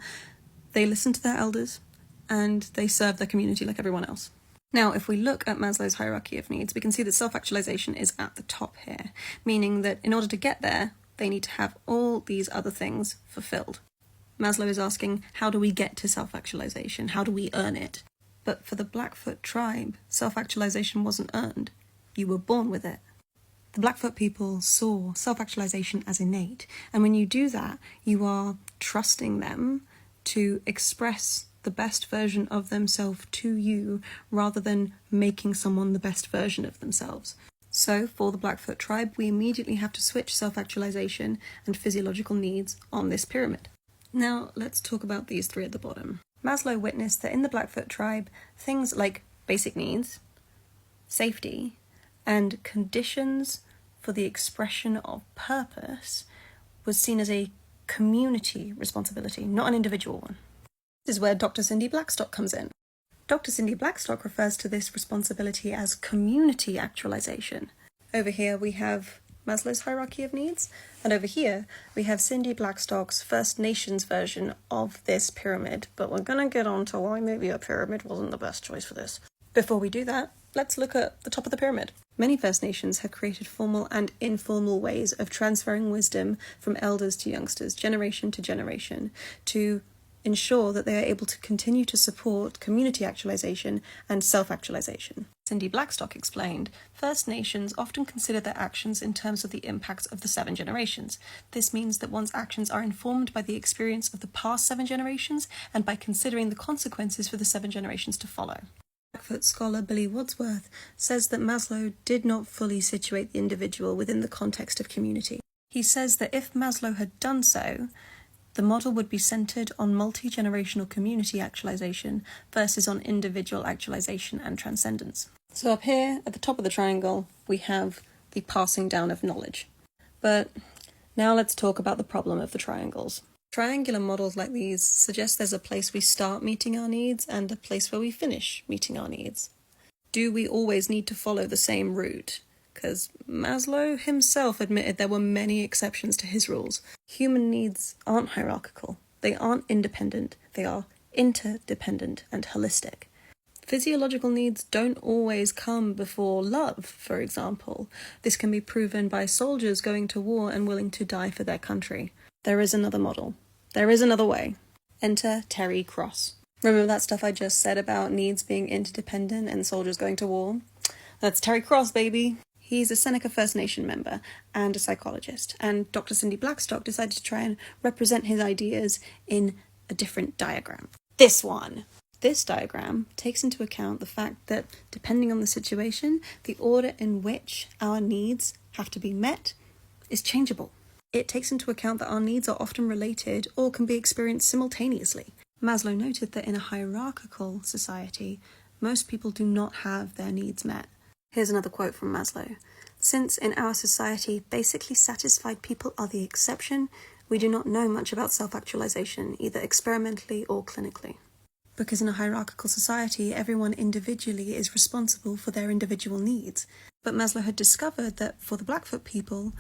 they listened to their elders and they served their community like everyone else. Now, if we look at Maslow's hierarchy of needs, we can see that self-actualization is at the top here, meaning that in order to get there, they need to have all these other things fulfilled. Maslow is asking, how do we get to self-actualization? How do we earn it? But for the Blackfoot tribe, self-actualization wasn't earned. You were born with it. The Blackfoot people saw self-actualization as innate, and when you do that, you are trusting them to express the best version of themselves to you rather than making someone the best version of themselves. So for the Blackfoot tribe, we immediately have to switch self-actualization and physiological needs on this pyramid. Now let's talk about these three at the bottom. Maslow witnessed that in the Blackfoot tribe, things like basic needs, safety, and conditions for the expression of purpose was seen as a community responsibility, not an individual one. This is where Dr. Cindy Blackstock comes in. Dr. Cindy Blackstock refers to this responsibility as community actualization. Over here we have Maslow's hierarchy of needs, and over here we have Cindy Blackstock's First Nations version of this pyramid, but we're going to get on to why maybe a pyramid wasn't the best choice for this. Before we do that, let's look at the top of the pyramid. Many First Nations have created formal and informal ways of transferring wisdom from elders to youngsters, generation to generation, to ensure that they are able to continue to support community actualization and self-actualization. Cindy Blackstock explained, First Nations often consider their actions in terms of the impacts of the 7 generations. This means that one's actions are informed by the experience of the past 7 generations and by considering the consequences for the 7 generations to follow. Blackfoot scholar Billy Wadsworth says that Maslow did not fully situate the individual within the context of community. He says that if Maslow had done so, the model would be centered on multi-generational community actualization versus on individual actualization and transcendence. So up here, at the top of the triangle, we have the passing down of knowledge. But now let's talk about the problem of the triangles. Triangular models like these suggest there's a place we start meeting our needs and a place where we finish meeting our needs. Do we always need to follow the same route? Because Maslow himself admitted there were many exceptions to his rules. Human needs aren't hierarchical. They aren't independent. They are interdependent and holistic. Physiological needs don't always come before love, for example. This can be proven by soldiers going to war and willing to die for their country. There is another model. There is another way. Enter Terry Cross. Remember that stuff I just said about needs being interdependent and soldiers going to war? That's Terry Cross, baby. He's a Seneca First Nation member and a psychologist, and Dr. Cindy Blackstock decided to try and represent his ideas in a different diagram. This one. This diagram takes into account the fact that, depending on the situation, the order in which our needs have to be met is changeable. It takes into account that our needs are often related or can be experienced simultaneously. Maslow noted that in a hierarchical society, most people do not have their needs met. Here's another quote from Maslow. Since in our society, basically satisfied people are the exception, we do not know much about self-actualization, either experimentally or clinically. Because in a hierarchical society, everyone individually is responsible for their individual needs. But Maslow had discovered that for the Blackfoot people,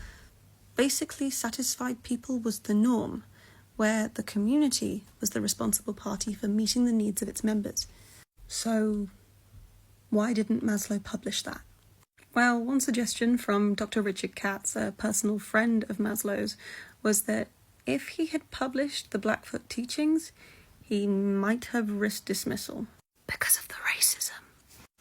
basically satisfied people was the norm, where the community was the responsible party for meeting the needs of its members. So, why didn't Maslow publish that? Well, one suggestion from Dr. Richard Katz, a personal friend of Maslow's, was that if he had published the Blackfoot teachings, he might have risked dismissal because of the racism.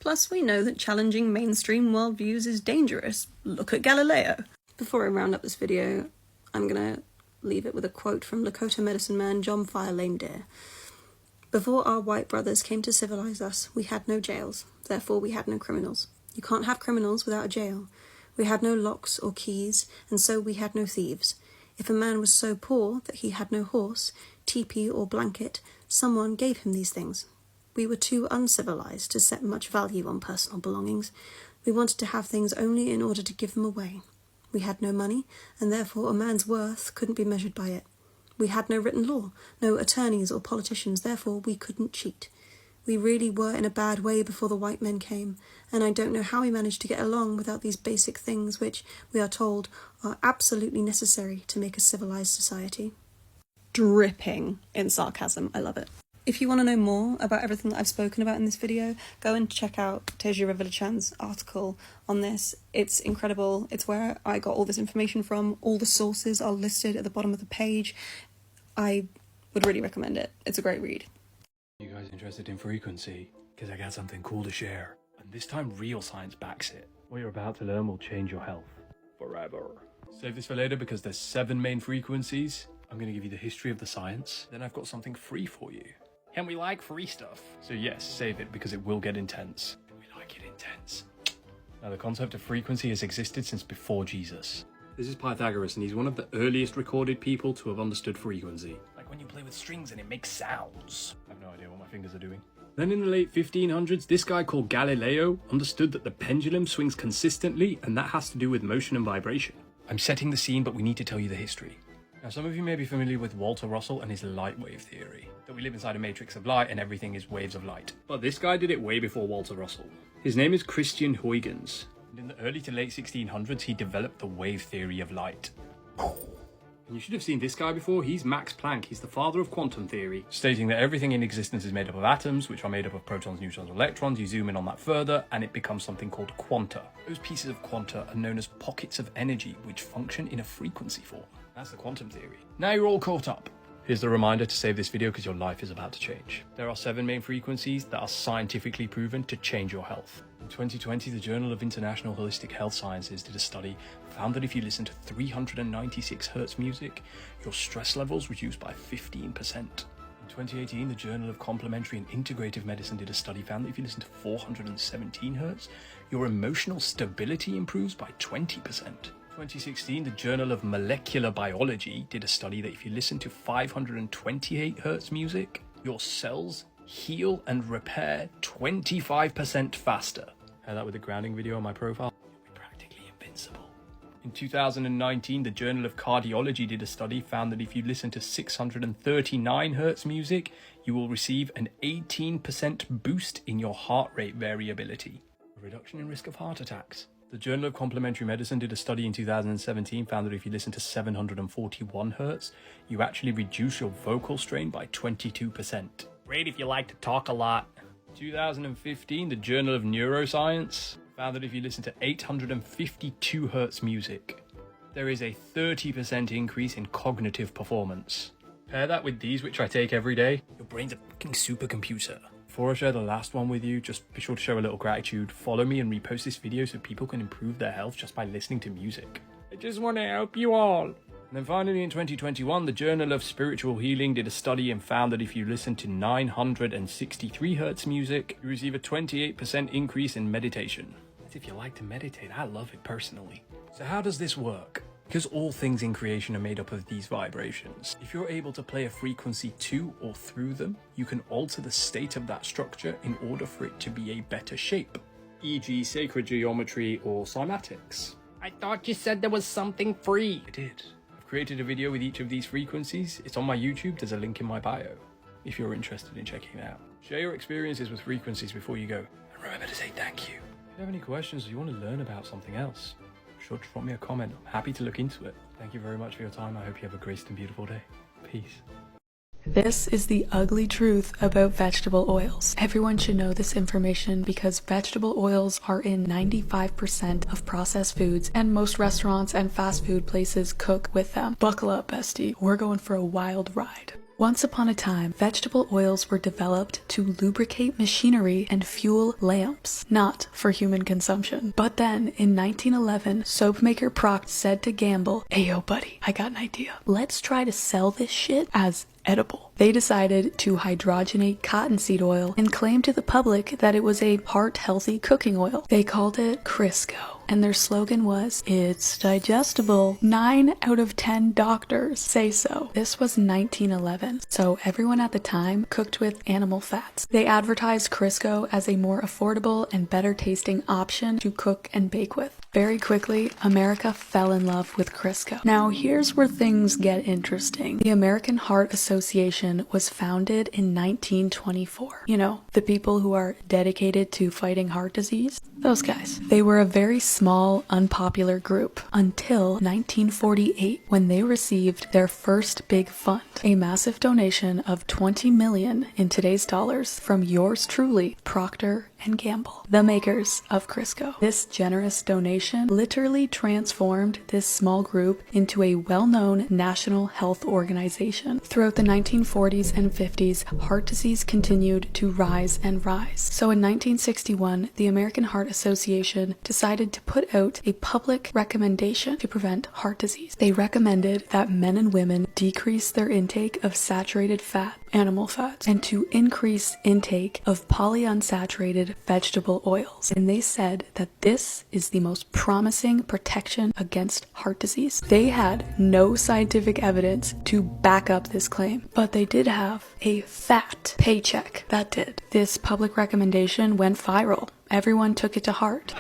Plus, we know that challenging mainstream worldviews is dangerous. Look at Galileo. Before I round up this video, I'm gonna leave it with a quote from Lakota medicine man John Fire Lame Deer. Before our white brothers came to civilize us, we had no jails. Therefore, we had no criminals. You can't have criminals without a jail. We had no locks or keys, and so we had no thieves. If a man was so poor that he had no horse, teepee, or blanket, someone gave him these things. We were too uncivilized to set much value on personal belongings. We wanted to have things only in order to give them away. We had no money, and therefore a man's worth couldn't be measured by it. We had no written law, no attorneys or politicians, therefore we couldn't cheat. We really were in a bad way before the white men came, and I don't know how we managed to get along without these basic things which, we are told, are absolutely necessary to make a civilized society. Dripping in sarcasm. I love it. If you want to know more about everything that I've spoken about in this video, go and check out Tejira Vilachan's article on this. It's incredible. It's where I got all this information from. All the sources are listed at the bottom of the page. I would really recommend it. It's a great read. You guys interested in frequency? Because I got something cool to share. And this time real science backs it. What you're about to learn will change your health. Forever. Save this for later because there's 7 main frequencies. I'm going to give you the history of the science. Then I've got something free for you. And we like free stuff. So yes, save it because it will get intense. We like it intense. Now the concept of frequency has existed since before Jesus. This is Pythagoras, and he's one of the earliest recorded people to have understood frequency. Like when you play with strings and it makes sounds. I have no idea what my fingers are doing. Then in the late 1500s, this guy called Galileo understood that the pendulum swings consistently, and that has to do with motion and vibration. I'm setting the scene, but we need to tell you the history. Now, some of you may be familiar with Walter Russell and his light wave theory, that we live inside a matrix of light and everything is waves of light. But this guy did it way before Walter Russell. His name is Christian Huygens, and in the early to late 1600s, he developed the wave theory of light. And you should have seen this guy before. He's Max Planck. He's the father of quantum theory, stating that everything in existence is made up of atoms, which are made up of protons, neutrons, and electrons. You zoom in on that further, and it becomes something called quanta. Those pieces of quanta are known as pockets of energy, which function in a frequency form. That's the quantum theory. Now you're all caught up. Here's the reminder to save this video because your life is about to change. There are 7 main frequencies that are scientifically proven to change your health. In 2020, the Journal of International Holistic Health Sciences did a study, found that if you listen to 396 Hz music, your stress levels reduced by 15%. In 2018, the Journal of Complementary and Integrative Medicine did a study, found that if you listen to 417 Hz, your emotional stability improves by 20%. 2016, the Journal of Molecular Biology did a study that if you listen to 528 Hz music, your cells heal and repair 25% faster. And that with the grounding video on my profile, you'll be practically invincible. In 2019, the Journal of Cardiology did a study, found that if you listen to 639 Hz music, you will receive an 18% boost in your heart rate variability, a reduction in risk of heart attacks. The Journal of Complementary Medicine did a study in 2017, found that if you listen to 741 Hz, you actually reduce your vocal strain by 22%. Great if you like to talk a lot. 2015, the Journal of Neuroscience found that if you listen to 852 Hz music, there is a 30% increase in cognitive performance. Pair that with these, which I take every day, your brain's a fucking supercomputer. Before I share the last one with you, just be sure to show a little gratitude. Follow me and repost this video so people can improve their health just by listening to music. I just want to help you all. And then finally in 2021, the Journal of Spiritual Healing did a study and found that if you listen to 963 Hz music, you receive a 28% increase in meditation. That's if you like to meditate. I love it personally. So how does this work? Because all things in creation are made up of these vibrations. If you're able to play a frequency to or through them, you can alter the state of that structure in order for it to be a better shape, e.g. sacred geometry or cymatics. I thought you said there was something free. I did. I've created a video with each of these frequencies. It's on my YouTube. There's a link in my bio if you're interested in checking it out. Share your experiences with frequencies before you go. And remember to say thank you. If you have any questions or you want to learn about something else, be sure to drop me a comment. I'm happy to look into it. Thank you very much for your time. I hope you have a great and beautiful day. Peace. This is the ugly truth about vegetable oils. Everyone should know this information because vegetable oils are in 95% of processed foods, and most restaurants and fast food places cook with them. Buckle up, bestie. We're going for a wild ride. Once upon a time, vegetable oils were developed to lubricate machinery and fuel lamps, not for human consumption. But then, in 1911, soap maker Procter said to Gamble, "Ayo buddy, I got an idea. Let's try to sell this shit as edible." They decided to hydrogenate cottonseed oil and claim to the public that it was a heart-healthy cooking oil. They called it Crisco, and their slogan was, "It's digestible." 9 out of 10 doctors say so. This was 1911, so everyone at the time cooked with animal fats. They advertised Crisco as a more affordable and better tasting option to cook and bake with. Very quickly, America fell in love with Crisco. Now here's where things get interesting. The American Heart Association was founded in 1924. You know, the people who are dedicated to fighting heart disease? Those guys. They were a very small, unpopular group until 1948 when they received their first big fund, a massive donation of $20 million in today's dollars from yours truly, Procter & Gamble, the makers of Crisco. This generous donation literally transformed this small group into a well-known national health organization. Throughout the 1940s and 50s, heart disease continued to rise and rise. So in 1961, the American Heart Association decided to put out a public recommendation to prevent heart disease. They recommended that men and women decrease their intake of saturated fat, animal fats, and to increase intake of polyunsaturated vegetable oils. And they said that this is the most promising protection against heart disease. They had no scientific evidence to back up this claim, but they did have a fat paycheck that did. This public recommendation went viral. Everyone took it to heart.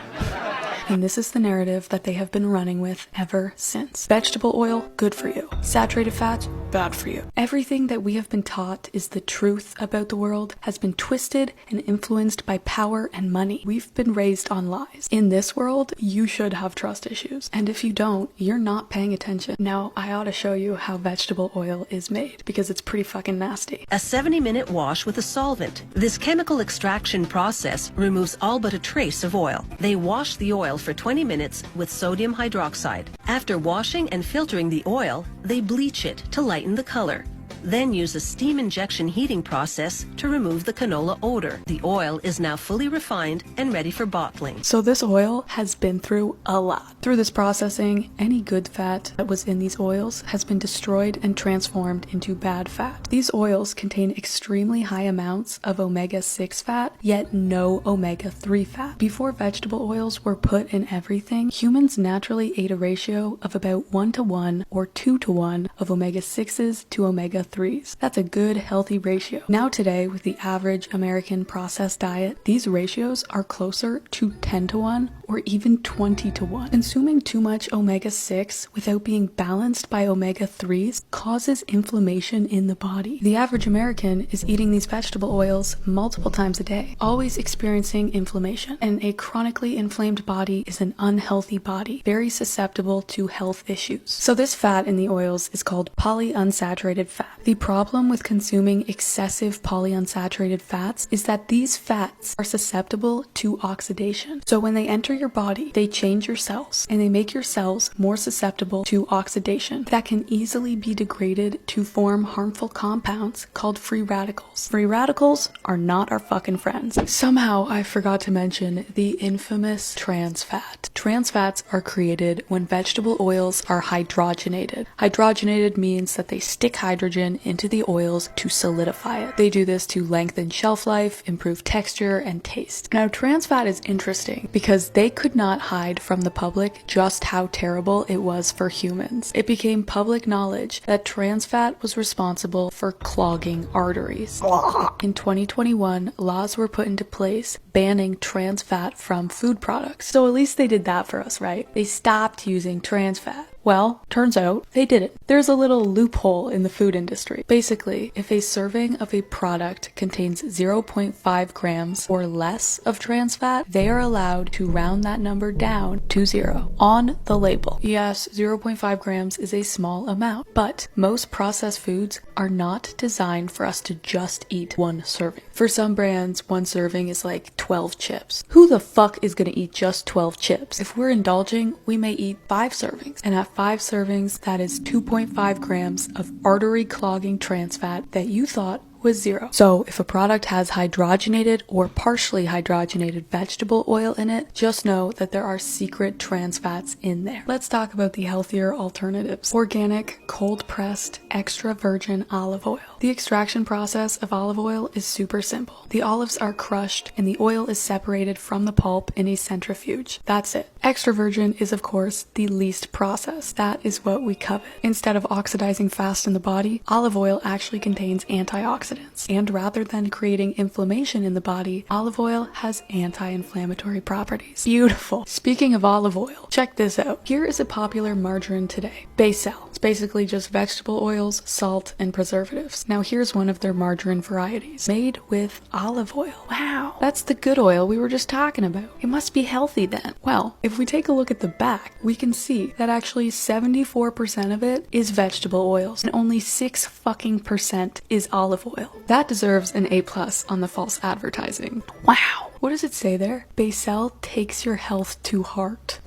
And this is the narrative that they have been running with ever since. Vegetable oil, good for you. Saturated fats, bad for you. Everything that we have been taught is the truth about the world has been twisted and influenced by power and money. We've been raised on lies. In this world, you should have trust issues. And if you don't, you're not paying attention. Now, I ought to show you how vegetable oil is made because it's pretty fucking nasty. A 70-minute wash with a solvent. This chemical extraction process removes all but a trace of oil. They wash the oil for 20 minutes with sodium hydroxide. After washing and filtering the oil, they bleach it to lighten the color. Then use a steam injection heating process to remove the canola odor. The oil is now fully refined and ready for bottling. So this oil has been through a lot. Through this processing, any good fat that was in these oils has been destroyed and transformed into bad fat. These oils contain extremely high amounts of omega-6 fat, yet no omega-3 fat. Before vegetable oils were put in everything, humans naturally ate a ratio of about 1:1 or 2:1 of omega-6s to omega-3s. That's a good, healthy ratio. Now today, with the average American processed diet, these ratios are closer to 10:1 1 or even 20 to 1. Consuming too much omega-6 without being balanced by omega-3s causes inflammation in the body. The average American is eating these vegetable oils multiple times a day, always experiencing inflammation. And a chronically inflamed body is an unhealthy body, very susceptible to health issues. So this fat in the oils is called polyunsaturated fat. The problem with consuming excessive polyunsaturated fats is that these fats are susceptible to oxidation. So when they enter your body, they change your cells and they make your cells more susceptible to oxidation that can easily be degraded to form harmful compounds called free radicals. Free radicals are not our fucking friends. Somehow I forgot to mention the infamous trans fat. Trans fats are created when vegetable oils are hydrogenated. Hydrogenated means that they stick hydrogen into the oils to solidify it. They do this to lengthen shelf life, improve texture, and taste. Now, trans fat is interesting because they could not hide from the public just how terrible it was for humans. It became public knowledge that trans fat was responsible for clogging arteries. In 2021, laws were put into place banning trans fat from food products. So at least they did that for us, right? They stopped using trans fat. Well, turns out they didn't. There's a little loophole in the food industry. Basically, if a serving of a product contains 0.5 grams or less of trans fat, they are allowed to round that number down to 0 on the label. Yes, 0.5 grams is a small amount, but most processed foods are not designed for us to just eat one serving. For some brands, one serving is like 12 chips. Who the fuck is gonna eat just 12 chips? If we're indulging, we may eat 5 servings, and at 5 servings, that is 2.5 grams of artery clogging trans fat that you thought was 0. So if a product has hydrogenated or partially hydrogenated vegetable oil in it, just know that there are secret trans fats in there. Let's talk about the healthier alternatives. Organic, cold-pressed, extra virgin olive oil. The extraction process of olive oil is super simple. The olives are crushed and the oil is separated from the pulp in a centrifuge. That's it. Extra virgin is, of course, the least processed. That is what we covet. Instead of oxidizing fast in the body, olive oil actually contains antioxidants. And rather than creating inflammation in the body, olive oil has anti-inflammatory properties. Beautiful. Speaking of olive oil, check this out. Here is a popular margarine today. Baicel. It's basically just vegetable oils, salt, and preservatives. Now here's one of their margarine varieties, made with olive oil. Wow, that's the good oil we were just talking about. It must be healthy then. Well, if we take a look at the back, we can see that actually 74% of it is vegetable oils and only 6% is olive oil. That deserves an A+ on the false advertising. Wow. What does it say there? Baicel takes your health to heart.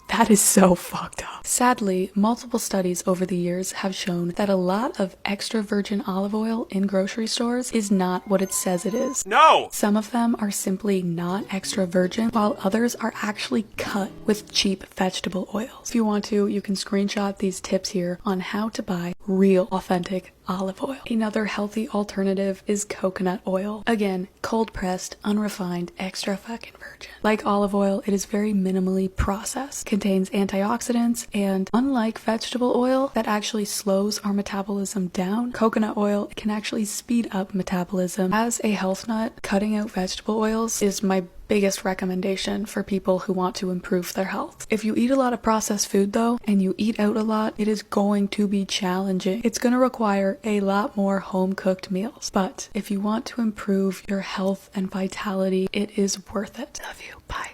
That is so fucked up. Sadly, multiple studies over the years have shown that a lot of extra virgin olive oil in grocery stores is not what it says it is. No! Some of them are simply not extra virgin, while others are actually cut with cheap vegetable oils. If you want to, you can screenshot these tips here on how to buy real, authentic olive oil. Another healthy alternative is coconut oil. Again, cold pressed, unrefined, extra fucking virgin. Like olive oil, it is very minimally processed, contains antioxidants, and unlike vegetable oil that actually slows our metabolism down, coconut oil can actually speed up metabolism. As a health nut, cutting out vegetable oils is my biggest recommendation for people who want to improve their health. If you eat a lot of processed food though, and you eat out a lot, it is going to be challenging. It's going to require a lot more home-cooked meals. But if you want to improve your health and vitality, it is worth it. Love you. Bye.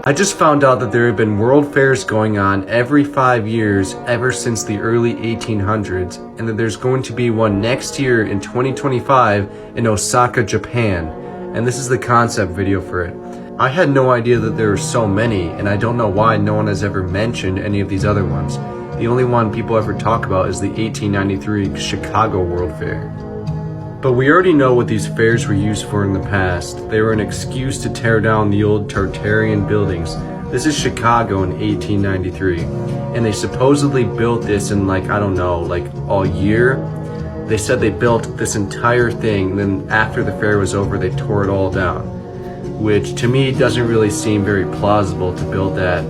I just found out that there have been world fairs going on every 5 years ever since the early 1800s, and that there's going to be one next year in 2025 in Osaka, Japan. And this is the concept video for it. I had no idea that there were so many, and I don't know why no one has ever mentioned any of these other ones. The only one people ever talk about is the 1893 Chicago World Fair. But we already know what these fairs were used for in the past. They were an excuse to tear down the old Tartarian buildings. This is Chicago in 1893, and they supposedly built this in like, I don't know, like a year. They said they built this entire thing, then after the fair was over, they tore it all down. Which to me doesn't really seem very plausible to build that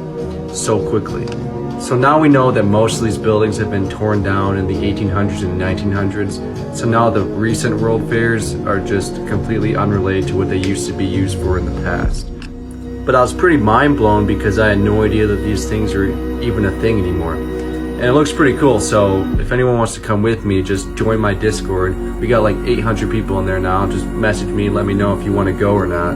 so quickly. So now we know that most of these buildings have been torn down in the 1800s and 1900s. So now the recent world fairs are just completely unrelated to what they used to be used for in the past. but I was pretty mind blown because I had no idea that these things are even a thing anymore. And it looks pretty cool, so if anyone wants to come with me, just join my Discord. We got like 800 people in there now. Just message me and let me know if you want to go or not.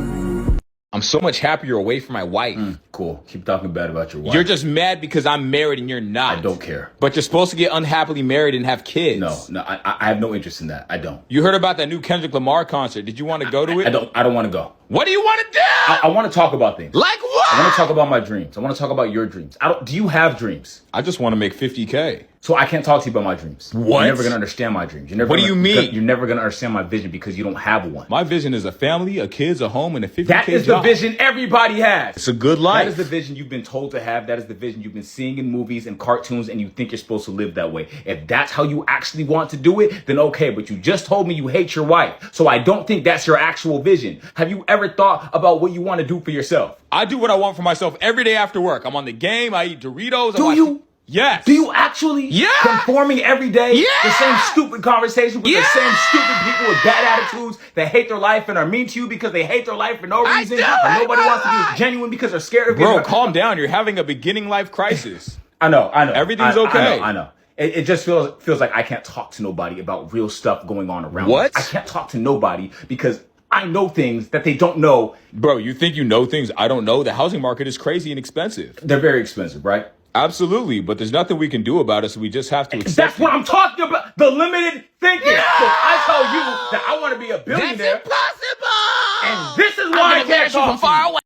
I'm so much happier away from my wife. Cool. Keep talking bad about your wife. You're just mad because I'm married and you're not. I don't care. But you're supposed to get unhappily married and have kids. No, I have no interest in that. I don't. You heard about that new Kendrick Lamar concert. Did you want to go to it? I don't want to go. What do you want to do? I want to talk about things. Like what? I want to talk about my dreams. I want to talk about your dreams. Do you have dreams? I just want to make 50K. So I can't talk to you about my dreams. What? You're never going to understand my dreams. What do you mean? You're never going to understand my vision because you don't have one. My vision is a family, a kids, a home, and a 50K That is job. the vision everybody has. It's a good life. That is the vision you've been told to have. That is the vision you've been seeing in movies and cartoons, and you think you're supposed to live that way. If that's how you actually want to do it, then okay. But you just told me you hate your wife. So I don't think that's your actual vision. Have you ever thought about what you want to do for yourself? I do what I want for myself every day after work. I'm on the game. I eat Doritos. Do you? Yes. Do you actually? Yeah. Conforming every day? Yeah. The same stupid conversation with the same stupid people with bad attitudes that hate their life and are mean to you because they hate their life for no reason. And nobody wants to be genuine because they're scared of Bro, calm down. You're having a beginning life crisis. I know. Everything's okay. I know. It just feels like I can't talk to nobody about real stuff going on around What? me. I can't talk to nobody because I know things that they don't know. Bro, you think you know things I don't know? The housing market is crazy and expensive. They're very expensive, right? Absolutely, but there's nothing we can do about it, so we just have to accept That's what I'm talking about. The limited thinking. Yeah! So I tell you that I want to be a billionaire. That's impossible! And this is why I can't talk from far away.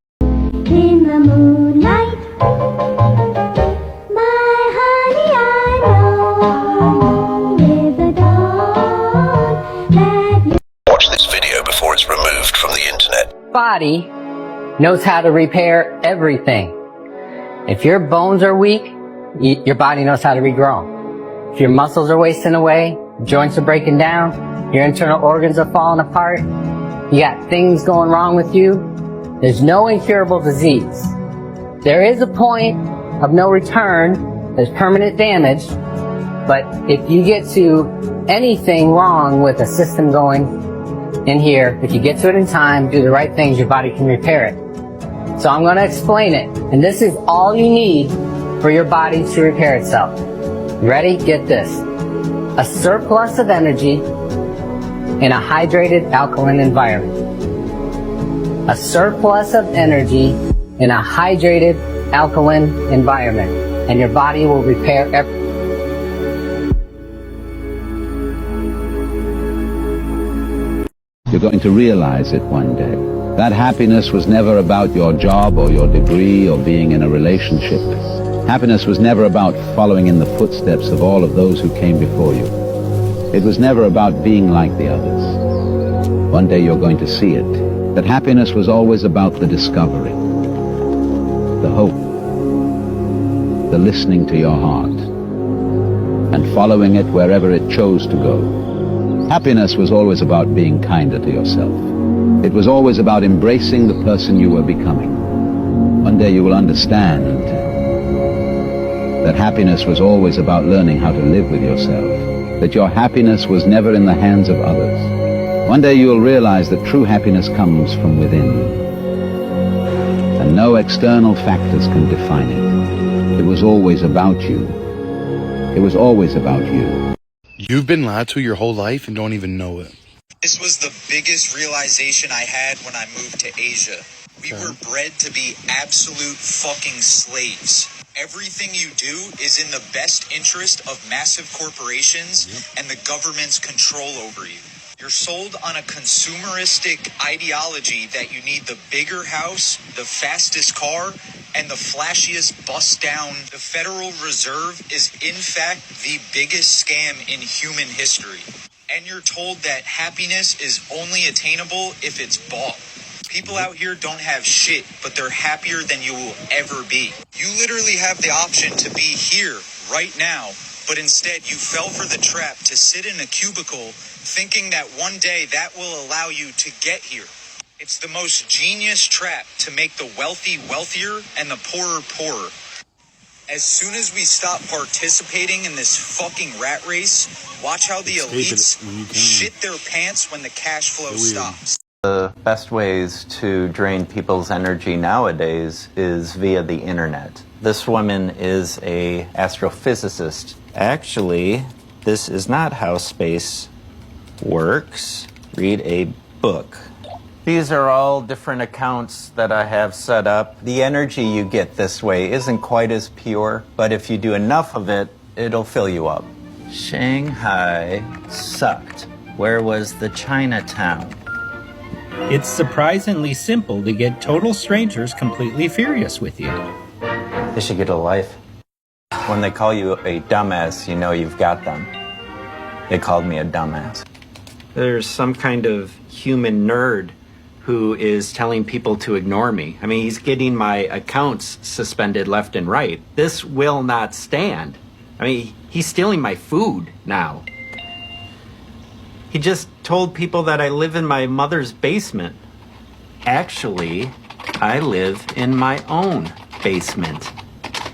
In the moonlight, my honey, I know with a dawn that you... Watch this video before it's removed from the internet. Body knows how to repair everything. If your bones are weak, your body knows how to regrow. If your muscles are wasting away, joints are breaking down, your internal organs are falling apart, you got things going wrong with you, there's no incurable disease. There is a point of no return, there's permanent damage, but if you get to anything wrong with a system going in here, if you get to it in time, do the right things, your body can repair it. So I'm going to explain it, and this is all you need for your body to repair itself. Ready? Get this. A surplus of energy in a hydrated alkaline environment. A surplus of energy in a hydrated alkaline environment, and your body will repair everything. You're going to realize it one day. That happiness was never about your job or your degree or being in a relationship. Happiness was never about following in the footsteps of all of those who came before you. It was never about being like the others. One day you're going to see it. That happiness was always about the discovery, the hope, the listening to your heart, and following it wherever it chose to go. Happiness was always about being kinder to yourself. It was always about embracing the person you were becoming. One day you will understand that happiness was always about learning how to live with yourself, that your happiness was never in the hands of others. One day you will realize that true happiness comes from within, and no external factors can define it. It was always about you. It was always about you. You've been lied to your whole life and don't even know it. This was the biggest realization I had when I moved to Asia. We were bred to be absolute fucking slaves. Everything you do is in the best interest of massive corporations and the government's control over you. You're sold on a consumeristic ideology that you need the bigger house, the fastest car, and the flashiest bust down. The Federal Reserve is in fact the biggest scam in human history. And you're told that happiness is only attainable if it's bought. People out here don't have shit, but they're happier than you will ever be. You literally have the option to be here right now, but instead you fell for the trap to sit in a cubicle thinking that one day that will allow you to get here. It's the most genius trap to make the wealthy wealthier and the poorer poorer. As soon as we stop participating in this fucking rat race, watch how the elites shit their pants when the cash flow stops. The best ways to drain people's energy nowadays is via the internet. This woman is a astrophysicist. Actually, this is not how space works. Read a book. These are all different accounts that I have set up. The energy you get this way isn't quite as pure, but if you do enough of it, it'll fill you up. Shanghai sucked. Where was the Chinatown? It's surprisingly simple to get total strangers completely furious with you. They should get a life. When they call you a dumbass, you know you've got them. They called me a dumbass. There's some kind of human nerd who is telling people to ignore me. I mean, he's getting my accounts suspended left and right. This will not stand. I mean, he's stealing my food now. He just told people that I live in my mother's basement. Actually, I live in my own basement.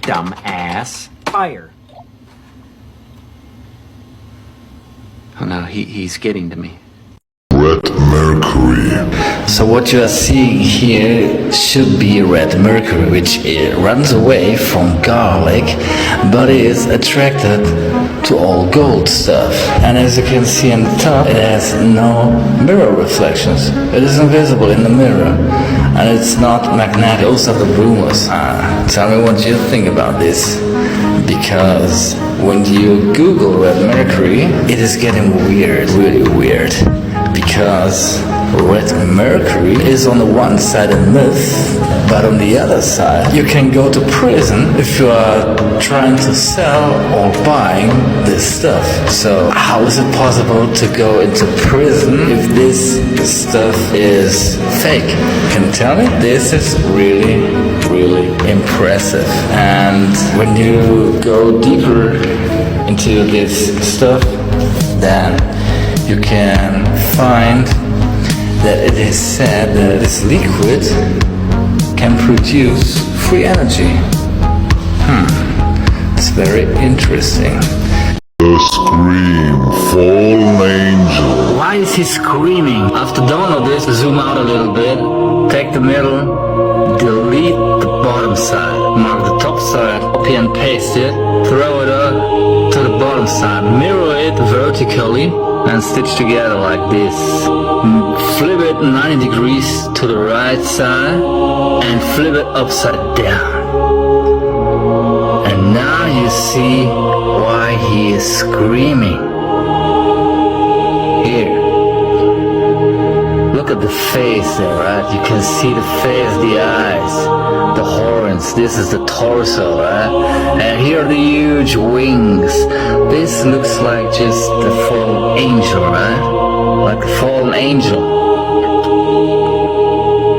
Dumbass. Fire. Oh no, he's getting to me. Red mercury. So what you are seeing here should be red mercury, which runs away from garlic, but is attracted to all gold stuff. And as you can see on the top, it has no mirror reflections. It is invisible in the mirror, and it's not magnetic. Those are the rumors. Tell me what you think about this, because when you Google red mercury, it is getting weird, really weird. Because red mercury is on the one side a myth, but on the other side you can go to prison if you are trying to sell or buying this stuff. So how is it possible to go into prison if this stuff is fake? Can you tell me? This is really, really impressive. And when you go deeper into this stuff, then you can find that it is said that this liquid can produce free energy. It's very interesting. The scream, fallen angel. Why is he screaming? After download this, zoom out a little bit, take the middle, delete the bottom side, mark the top side, copy and paste it, throw it up to the bottom side, mirror it vertically, and stitch together like this. Flip it 90 degrees to the right side and flip it upside down. And now you see why he is screaming. Here. Look at the face there, right? You can see the face, the eyes, the horns. This is the torso, right? And here are the huge wings. This looks like just the fallen angel, right? Like a fallen angel.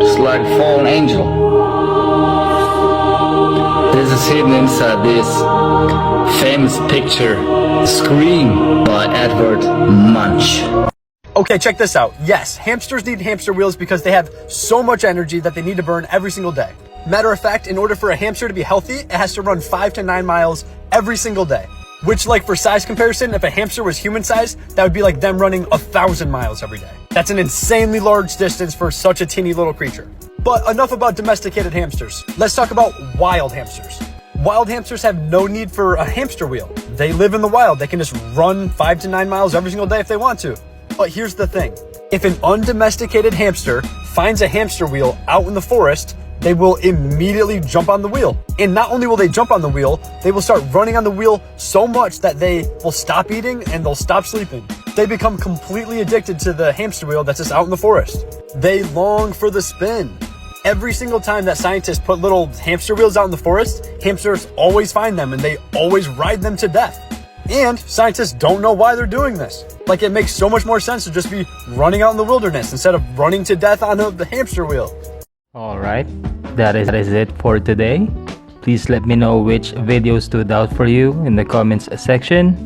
Just like a fallen angel. This is hidden inside this famous picture, Scream by Edward Munch. Okay, check this out. Yes, hamsters need hamster wheels because they have so much energy that they need to burn every single day. Matter of fact, in order for a hamster to be healthy, it has to run 5 to 9 miles every single day. Which, like, for size comparison, if a hamster was human size, that would be like them running 1,000 miles every day. That's an insanely large distance for such a teeny little creature. But enough about domesticated hamsters. Let's talk about wild hamsters. Wild hamsters have no need for a hamster wheel. They live in the wild. They can just run 5 to 9 miles every single day if they want to. But here's the thing. If an undomesticated hamster finds a hamster wheel out in the forest, they will immediately jump on the wheel. And not only will they jump on the wheel, they will start running on the wheel so much that they will stop eating and they'll stop sleeping. They become completely addicted to the hamster wheel that's just out in the forest. They long for the spin. Every single time that scientists put little hamster wheels out in the forest, hamsters always find them and they always ride them to death. And scientists don't know why they're doing this. Like, it makes so much more sense to just be running out in the wilderness instead of running to death on the hamster wheel. Alright, that is it for today. Please let me know which video stood out for you in the comments section.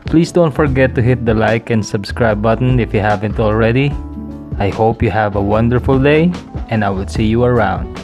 Please don't forget to hit the like and subscribe button if you haven't already. I hope you have a wonderful day, and I will see you around.